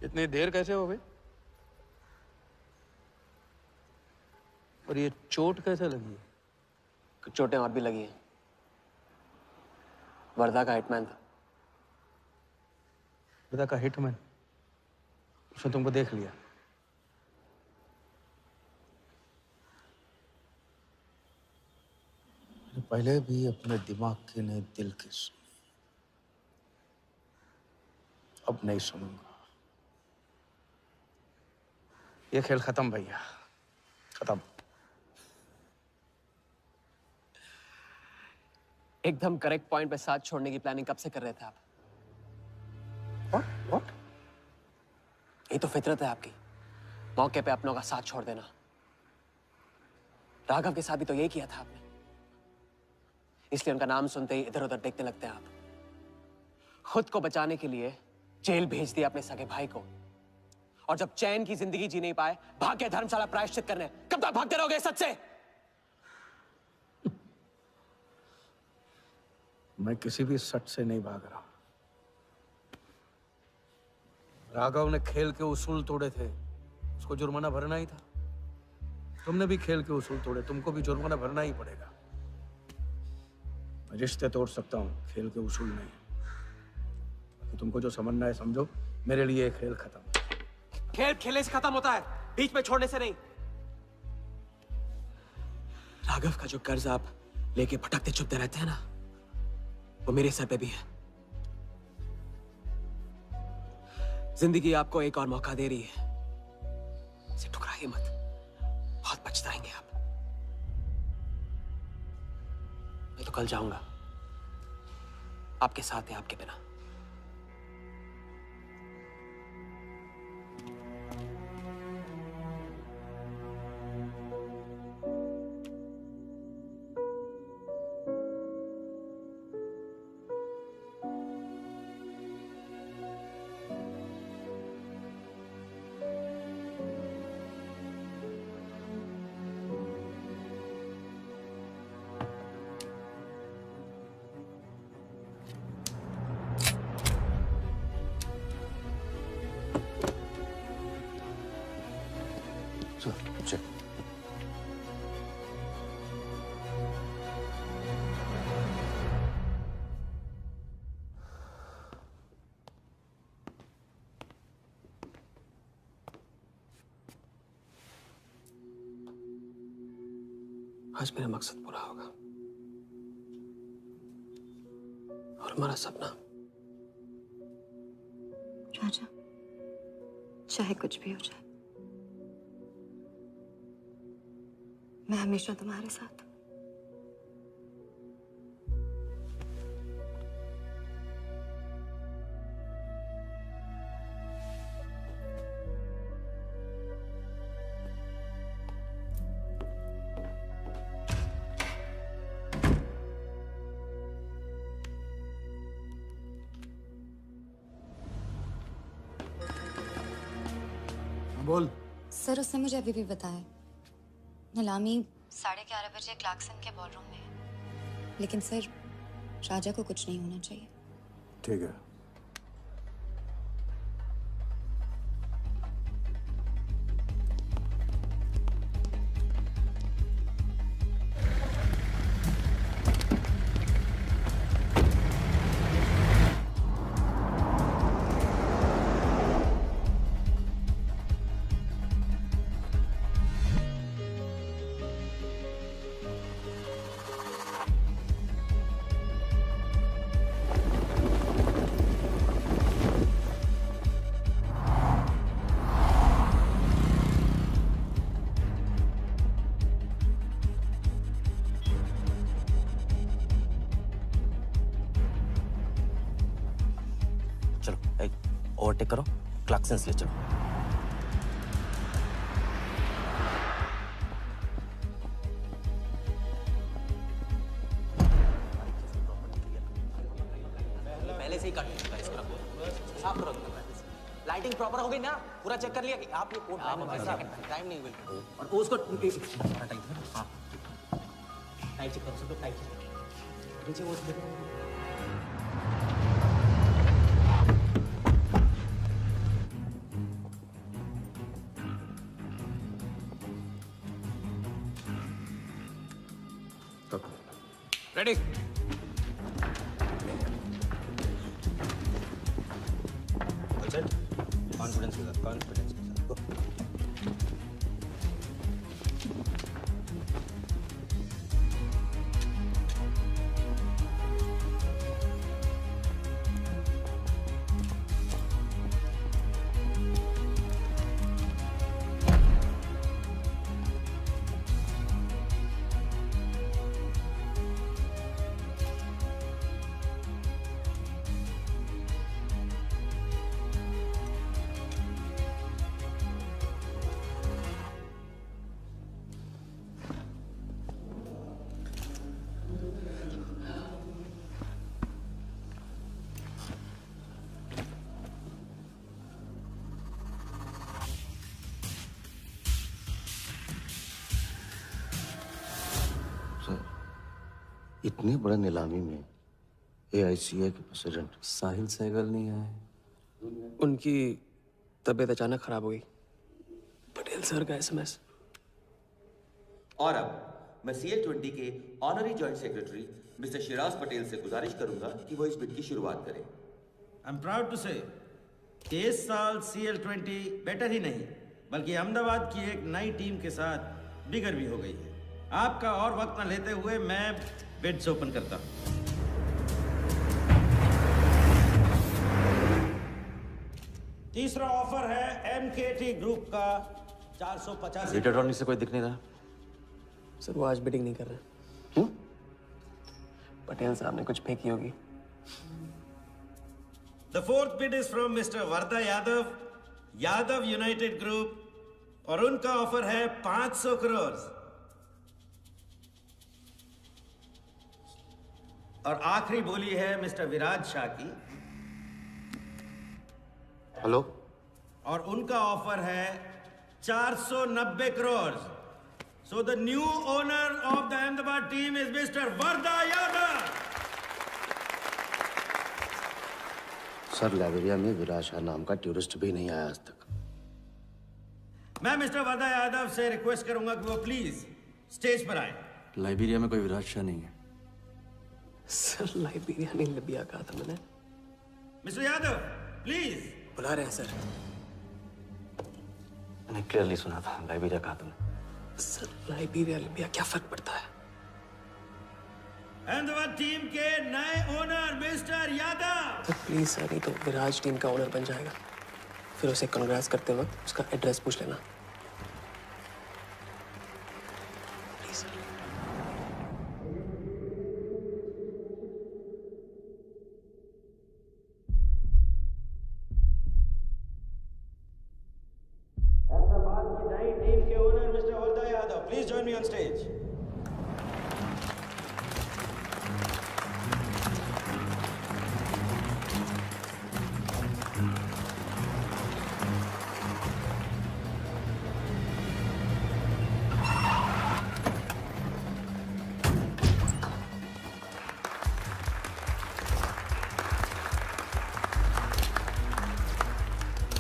इतनी देर कैसे हो गई? और ये चोट कैसे लगी है? कुछ चोटें और भी लगी हैं। वर्धा का हिटमैन था। वर्धा का हिटमैन? उसने तुमको देख लिया? पहले भी अपने दिमाग की नहीं दिल की सुनी, अब नहीं सुनूंगा। ये खेल खत्म भैया, खत्म। एकदम करेक्ट पॉइंट पे साथ छोड़ने की प्लानिंग कब से कर रहे थे आप? What? ये तो फितरत है आपकी। मौके पे अपनों का साथ छोड़ देना। राघव के साथ भी तो यही किया था आपने, इसलिए उनका नाम सुनते ही इधर उधर देखने लगते हैं आप। खुद को बचाने के लिए जेल भेज दिया अपने सगे भाई को, और जब चैन की जिंदगी जी नहीं पाए भाग के धर्मशाला प्रायश्चित करने। कब तक भागते रहोगे सच से? मैं किसी भी सच से नहीं भाग रहा। राघव ने खेल के उसूल तोड़े थे, उसको जुर्माना भरना ही था। तुमने भी खेल के उसूल तोड़े, तुमको भी जुर्माना भरना ही पड़ेगा। मैं रिश्ते तोड़ सकता हूँ, खेल के उसूल नहीं। तो तुमको जो समझना है समझो, मेरे लिए ये खेल खत्म। खेल खेलने से खत्म होता है, बीच में छोड़ने से नहीं। राघव का जो कर्ज आप लेके भटकते चुपते रहते हैं ना, वो मेरे सर पे भी है। जिंदगी आपको एक और मौका दे रही है, इसे ठुकराइए मत, बहुत पछताएंगे आप। मैं तो कल जाऊंगा, आपके साथ है, आपके बिना। चल। आज मेरा मकसद पूरा होगा और हमारा सपना। राजा, चाहे कुछ भी हो जाए, मैं हमेशा तुम्हारे साथ हूं। बोल। सर, उसने मुझे अभी भी बताया नीलामी 11:30 बजे क्लार्कसन के बॉलरूम में है। लेकिन सर, राजा को कुछ नहीं होना चाहिए। ठीक है। ओवरटेक करो, क्लार्कसन ले चलो। पहले से ही कट चुका है, इसको रखो, साफ करो। लाइटिंग प्रॉपर हो गई ना? पूरा चेक कर लिया कि आप ये कोड टाइम नहीं बिल्कुल। और उसको टाइट, हाँ टाइट चेक करो, सब टाइट चेक। नीचे वो देखो। रेडी। कॉन्फिडेंस के साथ, कॉन्फिडेंस के साथ। इतनी बड़ी नीलामी में AICA के प्रेसिडेंट साहिल सहगल नहीं आए। उनकी तबीयत अचानक खराब हो गई। पटेल सर का SMS। और अब मैं CL20 के honorary joint secretary mister Shiraz Patel से गुजारिश करूंगा कि वो इस बिड की शुरुआत करें। आई एम प्राउड टू से कि इस साल CL20 बेटर ही नहीं बल्कि अहमदाबाद की एक नई टीम के साथ बिगर भी हो गई है। आपका और वक्त न लेते हुए मैं बिड्स ओपन करता हूं। तीसरा ऑफर है MKT ग्रुप का 485। रीटा टॉनी से कोई दिख नहीं रहा। सर वो आज बिडिंग नहीं कर रहे। क्यों? पटेल साहब ने कुछ फेंकी होगी। The fourth bid is from Mr. Varda Yadav, Yadav United Group, और उनका ऑफर है 500 करोड़। और आखिरी बोली है मिस्टर विराज शाह की। हेलो। और उनका ऑफर है 490 crore. So the new owner of the Ahmedabad team is Mr. Varda Yadav. Sir Liberia में विराज शाह नाम का टूरिस्ट भी नहीं आया आज तक। मैं मिस्टर वर्दा यादव से रिक्वेस्ट करूंगा कि वो प्लीज स्टेज पर आए। लाइबेरिया में कोई विराज शाह नहीं है। सर लाइबेरिया नहीं लिबिया कहा था मैंने। Mister Yadav please. बुला रहे हैं सर। मैंने क्लियरली सुना था लाइबेरिया कहा तुमने। सर लाइबेरिया लिबिया क्या फर्क पड़ता है? अहमदाबाद टीम के नए owner mister Yadav. Sir please sir, नहीं तो विराज टीम का ओनर बन जाएगा। फिर उसे कांग्रेस करते वक्त उसका एड्रेस पूछ लेना। Please sir. अहमदाबाद की नई टीम के owner mister Varda Yadav, please join me on stage.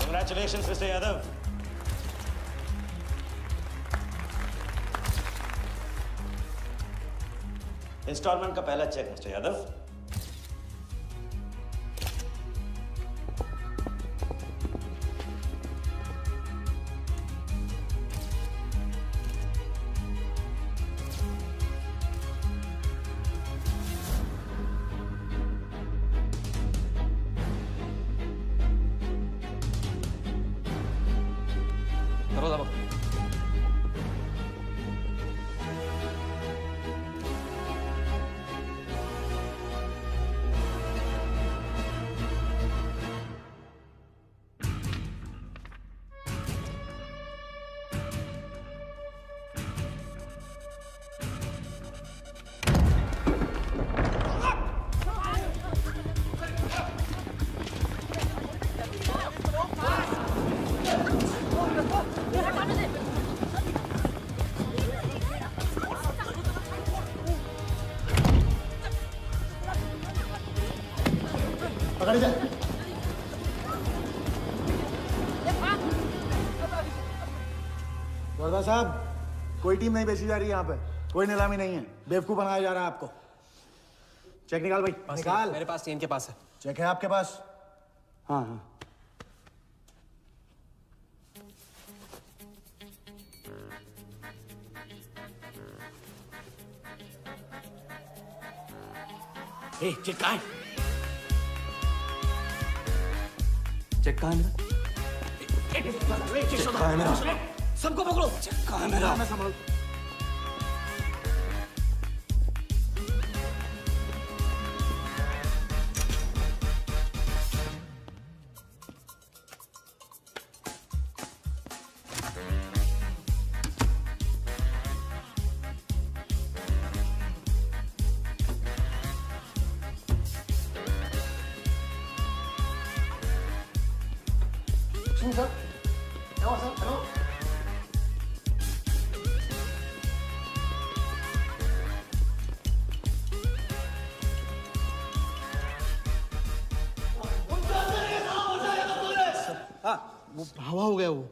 Congratulations, Mr. Yadav. Instalment का पहला चेक मिस्टर यादव। करो दबा। पकड़ जा। वर्दा साहब, कोई टीम नहीं बेची जा रही यहाँ पे। कोई नीलामी नहीं है। बेवकूफ बनाया जा रहा है आपको। चेक निकाल भाई, निकाल। मेरे पास इनके पास है। चेक है आपके पास? हाँ हाँ। चेक कहाँ है? चेक कहाँ है मेरा? चेक कहाँ है मेरा? सबको पकड़ो। चेक कहाँ है मेरा? मैं संभाल। सर, आओ सर, आओ। वो हवा हो गया वो।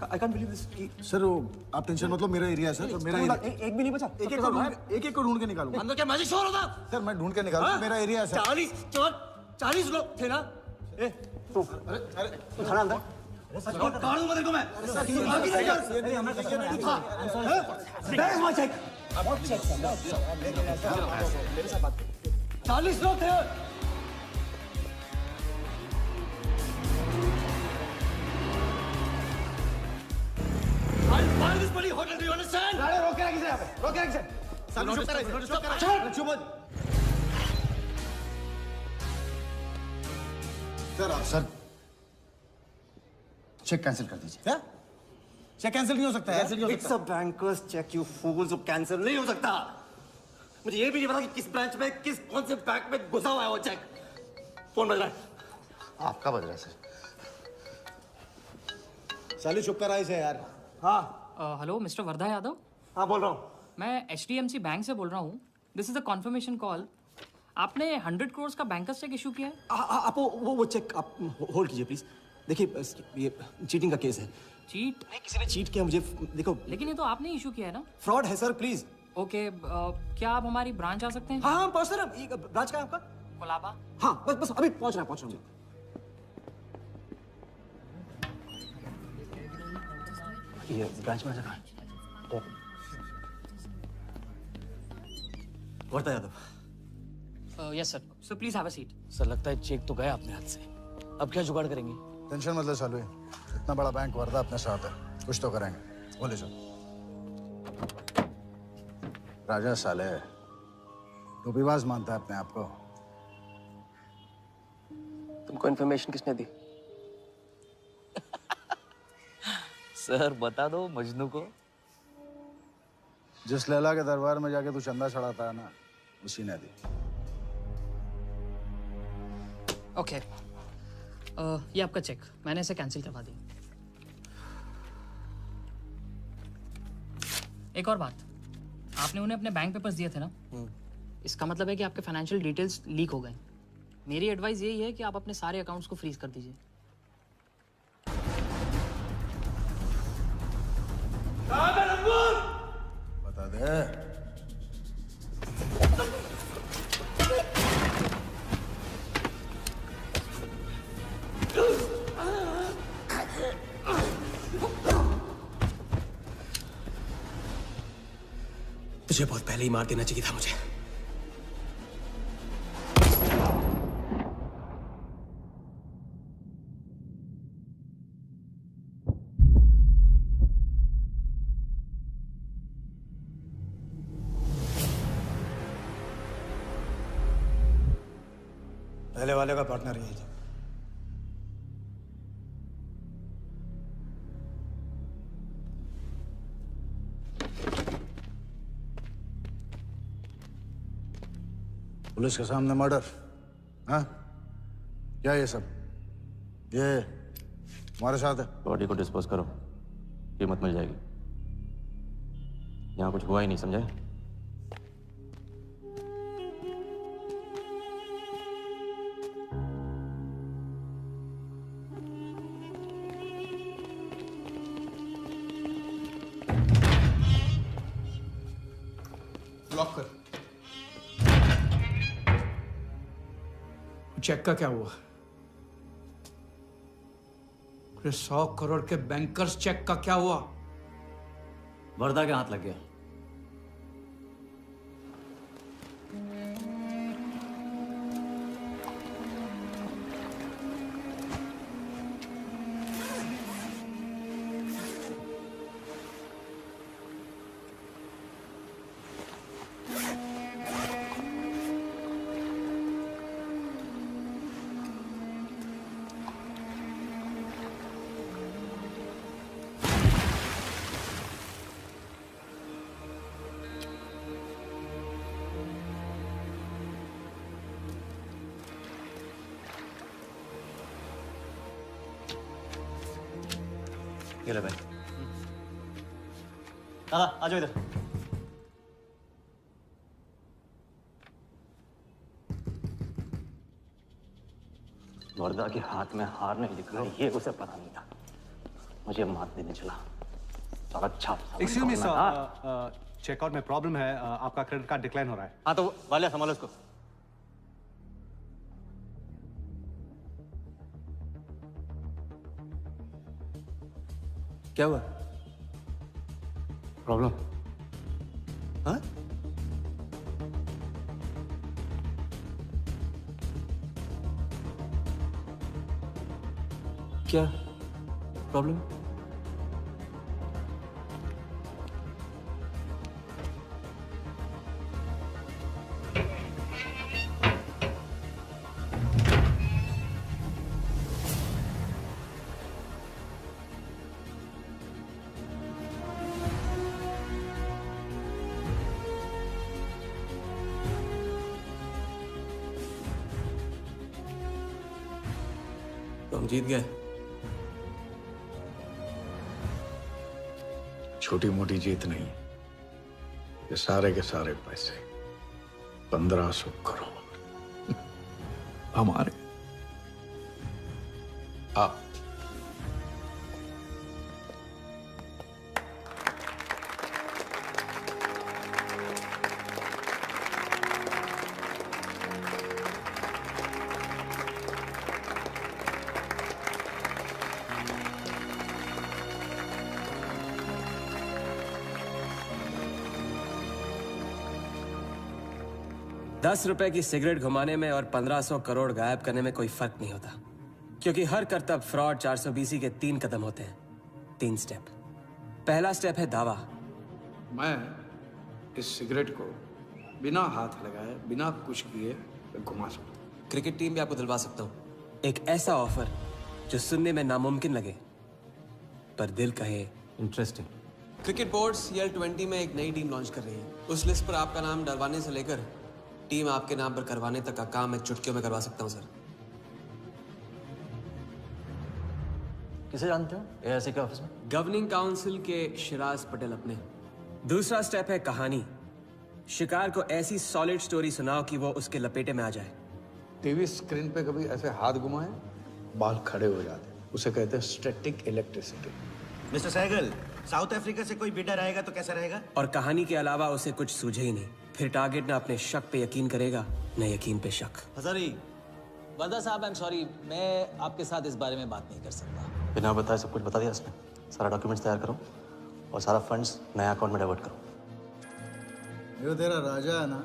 I can't believe this कि सर वो आप टेंशन मत लो, मेरा एरिया है सर, मेरा एरिया। एक भी नहीं बचा। एक को ढूंढ के निकालूंगा। अंदर क्या मैजिक शो हो रहा था? सर मैं ढूंढ के निकालूंगा, मेरा एरिया है सर। 40 लोग थे ना? तू खड़ा अंदर। काट दूंगा तेरे को मैं। बैग वहाँ चेक। 40 लोग थे। Why this bloody hotel? Do you understand? रोक के रखिए यहाँ पे, रोक के रखिए। चुप सर, चेक कैंसिल कर दीजिए। क्या? चेक कैंसिल नहीं हो सकता है? It's a banker's check, you fools. Cancel नहीं हो सकता। मुझे ये भी नहीं पता कि किस ब्रांच में, कौन से बैंक में घुसा हुआ है वो चेक। फोन बज रहा है। आपका बज रहा है सर। साली चुप कर आई से यार। हाँ। Hello mister Wardha Yadav. हाँ बोल रहा हूँ। मैं HDMC बैंक से बोल रहा हूँ। This is a confirmation call. आपने 100 करोड़ का बैंकर्स चेक इशू किया है? आप वो चेक आप होल्ड कीजिए प्लीज। देखिए ये चीटिंग का केस है। चीट? नहीं, किसी ने चीट किया मुझे, देखो। लेकिन ये तो आपने इशू किया है ना? फ्रॉड है सर, प्लीज। ओके, क्या आप हमारी ब्रांच आ सकते हैं? हाँ पहुँच रहे हैं। ब्रांच का है आपका? कोलाबा। हाँ बस अभी पहुँच रहा हूँ। ये ब्रांच में जगह। Wardha Yadav. Yes sir. So please have a seat. Sir लगता है चेक तो गया अपने हाथ से। अब क्या जुगाड़ करेंगे? टेंशन मत ले सालू, इतना बड़ा बैंक वर्धा अपने साथ है, कुछ तो करेंगे। बोले सर। राजा साले टोपीबाज मानता है अपने आप को। तुमको इन्फॉर्मेशन किसने दी? सर बता दो मजनू को। जिस लैला के दरबार में जाके तू चंदा चढ़ाता है ना, उसी ने दी। ओके, ये आपका चेक, मैंने इसे कैंसिल करवा दिया। एक और बात, आपने उन्हें अपने बैंक पेपर्स दिए थे ना, इसका मतलब है कि आपके फाइनेंशियल डिटेल्स लीक हो गए। मेरी एडवाइस यही है कि आप अपने सारे अकाउंट्स को फ्रीज कर दीजिए। बता दे। तुझे बहुत पहले ही मार देना चाहिए था मुझे। पहले वाले का पार्टनर यही था। पुलिस के सामने मर्डर? हाँ, क्या ये सब? ये हमारे साथ है। बॉडी को डिस्पोज करो, कीमत मिल जाएगी। यहाँ कुछ हुआ ही नहीं, समझे? लॉक कर। चेक का क्या हुआ? 100 करोड़ के बैंकर्स चेक का क्या हुआ? वर्धा के हाथ लग गया। ये ले भाई। दादा आ जाओ इधर। वर्दा के हाथ में हार नहीं लिखा ये उसे पता नहीं था। मुझे मात देने चला। अच्छा एक्सक्यूज मी सर, चेकआउट में प्रॉब्लम है, आपका क्रेडिट कार्ड डिक्लाइन हो रहा है। हाँ तो वाले संभालो उसको। क्या हुआ? प्रॉब्लम? हाँ? क्या प्रॉब्लम? तो हम जीत गए। छोटी मोटी जीत नहीं, ये सारे के सारे पैसे 1500 करोड़ हमारे। आप ₹10 की सिगरेट घुमाने में और 1500 करोड़ गायब करने में कोई फर्क नहीं होता, क्योंकि हर करतब फ्रॉड 420 के 3 कदम होते हैं, 3 स्टेप। पहला स्टेप है दावा। मैं इस सिगरेट को बिना हाथ लगाए, बिना कुछ किए घुमा सकता हूँ। क्रिकेट टीम भी आपको दिलवा सकता हूँ। एक ऐसा ऑफर जो सुनने में नामुमकिन लगे पर दिल कहे इंटरेस्टिंग। क्रिकेट बोर्ड CL20 में एक नई टीम लॉन्च कर रही है। उस लिस्ट पर आपका नाम डलवाने से लेकर टीम आपके नाम पर करवाने तक का काम मैं चुटकियों में करवा सकता हूँ सर। किसे जानते हो AIC के ऑफिस में? गवर्निंग काउंसिल के शिराज पटेल अपने। दूसरा स्टेप है कहानी। शिकार को ऐसी सॉलिड स्टोरी सुनाओ कि वो उसके लपेटे में आ जाए। टीवी स्क्रीन पे कभी ऐसे हाथ घुमाए बाल खड़े हो जाते, उसे कहते हैं static electricity. Mister Sehgal, South Africa से कोई बिडर आएगा तो कैसा रहेगा? और कहानी के अलावा उसे कुछ सूझे ही नहीं। फिर टारगेट ना अपने शक पे यकीन करेगा, न यकीन पे शक। हजारी, वर्दा साहब, आई एम सॉरी, मैं आपके साथ इस बारे में बात नहीं कर सकता। बिना बताए सब कुछ बता दिया उसने। सारा डॉक्यूमेंट्स तैयार करो और सारा फंड्स नया अकाउंट में डाइवर्ट करो। जो तेरा राजा है ना,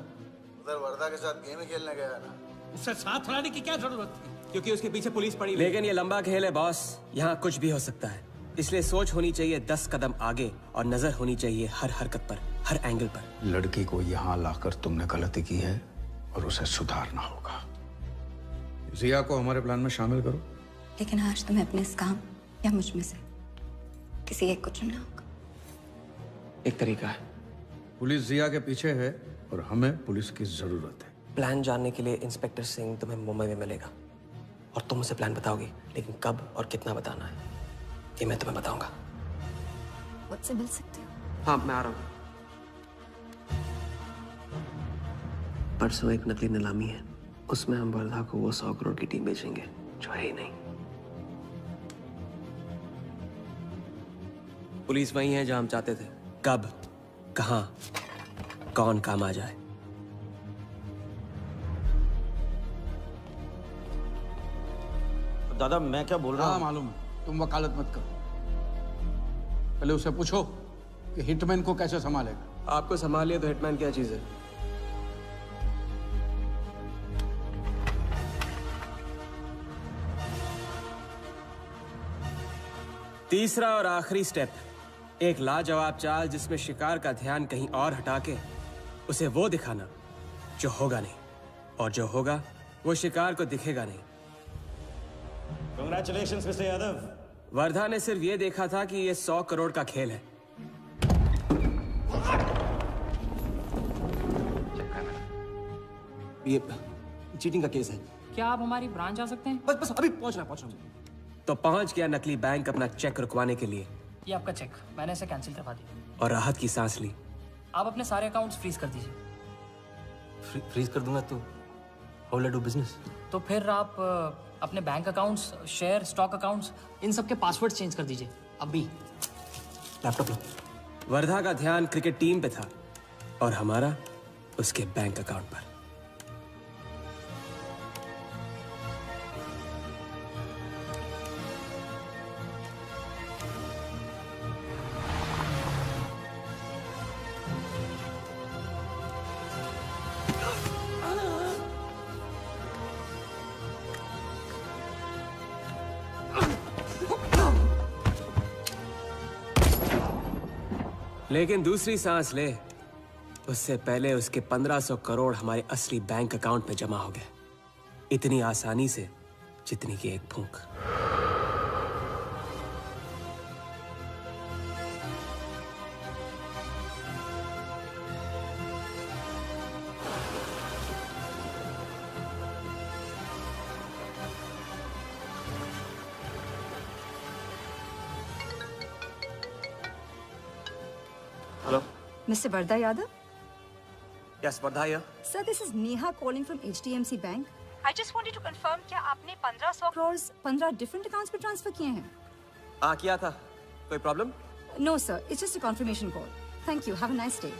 उधर वर्दा के साथ गेम ही खेलने गया है ना। उससे साथ लाने की क्या जरूरत थी? क्योंकि उसके पीछे पुलिस पड़ी हुई है। लेकिन ये लंबा खेल है बॉस, यहाँ कुछ भी हो सकता है। इसलिए सोच होनी चाहिए 10 कदम आगे और नजर होनी चाहिए हर हरकत पर, हर एंगल पर। लड़की को यहाँ लाकर तुमने गलती की है और उसे सुधारना होगा। जिया को हमारे प्लान में शामिल करो। लेकिन आज तुम्हें अपने इस काम या मुझ में से किसी एक को चुनना होगा। एक तरीका है। पुलिस जिया के पीछे है और हमें पुलिस की जरूरत है। प्लान जानने के लिए इंस्पेक्टर सिंह तुम्हें मुंबई में मिलेगा और तुम उसे प्लान बताओगी, लेकिन कब और कितना बताना है ये मैं तुम्हें बताऊंगा। मुझसे मिल सकते हो? हाँ, मैं आ रहा हूँ। परसों एक नकली नीलामी है, उसमें हम वर्धा को वो 100 करोड़ की टीम बेचेंगे जो है ही नहीं। पुलिस वही है जहां हम चाहते थे। कब, कहां, कौन काम आ जाए। दादा मैं क्या बोल रहा हूँ? मालूम है, तुम वकालत मत करो। पहले उसे पूछो कि हिटमैन को कैसे संभालेगा। आपको संभालिए तो हिटमैन क्या चीज है? तीसरा और आखिरी स्टेप, एक लाजवाब चाल जिसमें शिकार का ध्यान कहीं और हटा के उसे वो दिखाना जो होगा नहीं, और जो होगा वो शिकार को दिखेगा नहीं। Congratulations, Mr. यादव। वर्धा ने सिर्फ ये देखा था कि ये 100 करोड़ का खेल है। ये चीटिंग का केस है। क्या आप हमारी ब्रांच आ सकते हैं? बस अभी पहुंच रहा हूं। तो पहुंच गया नकली बैंक अपना चेक रुकवाने के लिए। ये आपका चेक, मैंने इसे कैंसिल करवा दिया। और राहत की सांस ली। आप अपने सारे अकाउंट्स फ्रीज कर दीजिए। फ्रीज कर दूंगा तो How will I do business? तो फिर आप अपने bank accounts, share, stock accounts, इन सब के पासवर्ड चेंज कर दीजिए अभी। लैपटॉप लो। वर्धा का ध्यान क्रिकेट टीम पे था और हमारा उसके बैंक अकाउंट पर। लेकिन दूसरी सांस ले, उससे पहले उसके 1500 करोड़ हमारे असली बैंक अकाउंट में जमा हो गए, इतनी आसानी से जितनी कि एक फूंक। Hello? Mr. Vardha Yadav? Yes, Vardha here. Sir, this is Neha calling from HDMC Bank. I just wanted to confirm क्या आपने 1500 crores 15 different accounts पे ट्रांसफर किए हैं? किया था। कोई problem? No, sir. It's just a confirmation call. Thank you. Have a nice day.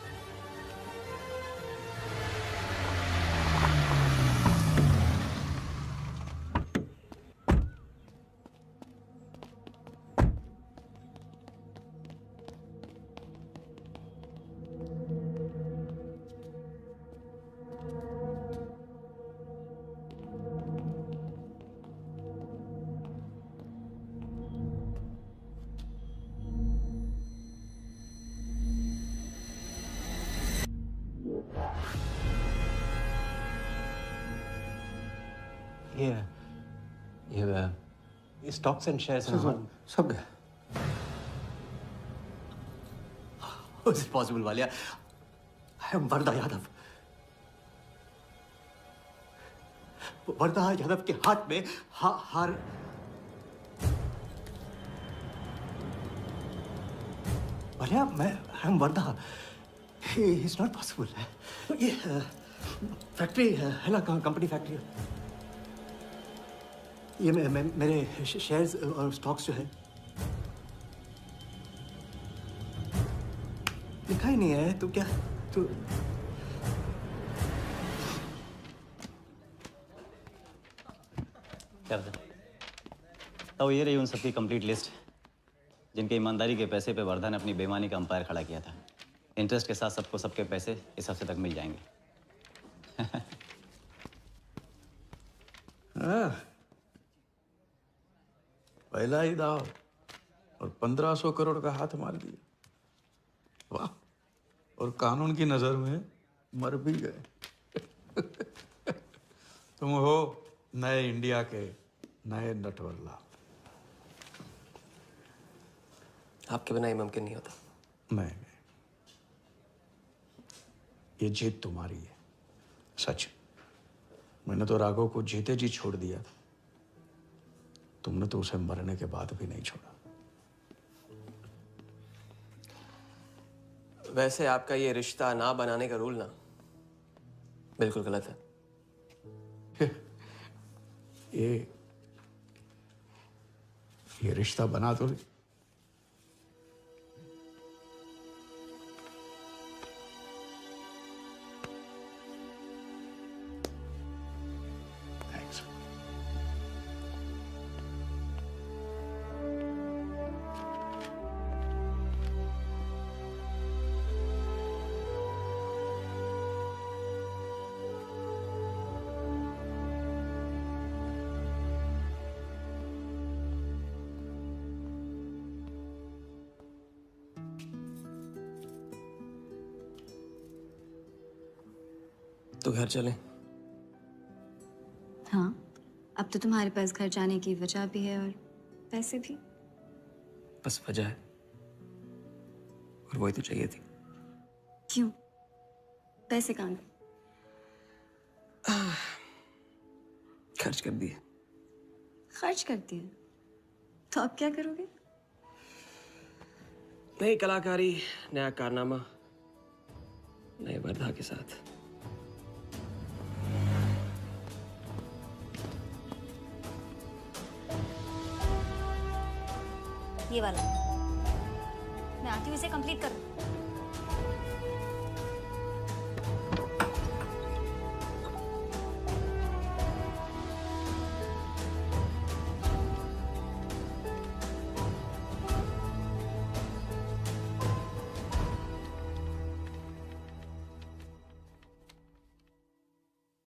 ये stocks and shares सब गए। How is it possible, Walia? I am Wardha Yadav. Wardha Yadav के हाथ में हार। वालिया, मैं I am Wardha. It's not possible। ये फैक्ट्री है ना, कंपनी फैक्ट्री। ये मेरे शेयर्स और स्टॉक्स जो है लिखा ही नहीं है। तो क्या तू क्या बता? तो ये रही उन सबकी कंप्लीट लिस्ट जिनके ईमानदारी के पैसे पे वर्धा ने अपनी बेईमानी का अंपायर खड़ा किया था। इंटरेस्ट के साथ सबको सबके पैसे इस हफ्ते तक मिल जाएंगे। पहला ही दाव और 1500 करोड़ का हाथ मार दिया। वाह! और कानून की नजर में मर भी गए। तुम हो नए इंडिया के नए नटवरलाल। आपके बिना ये मुमकिन नहीं होता। नहीं, ये जीत तुम्हारी है, सच। मैंने तो राघव को जीते जी छोड़ दिया था, तुमने तो उसे मरने के बाद भी नहीं छोड़ा। वैसे आपका ये रिश्ता ना बनाने का रूल ना बिल्कुल गलत है। ये रिश्ता बना तो तो घर चलें? हाँ, अब तो तुम्हारे पास घर जाने की वजह भी है और पैसे भी। बस वजह है और वही तो चाहिए थी। क्यों? पैसे कहाँ गए? खर्च कर दिए। खर्च कर दिए? तो अब क्या करोगे? नई कलाकारी, नया कारनामा, नए वर्धा के साथ। ये वाला। मैं आती हूँ इसे कंप्लीट करूँ।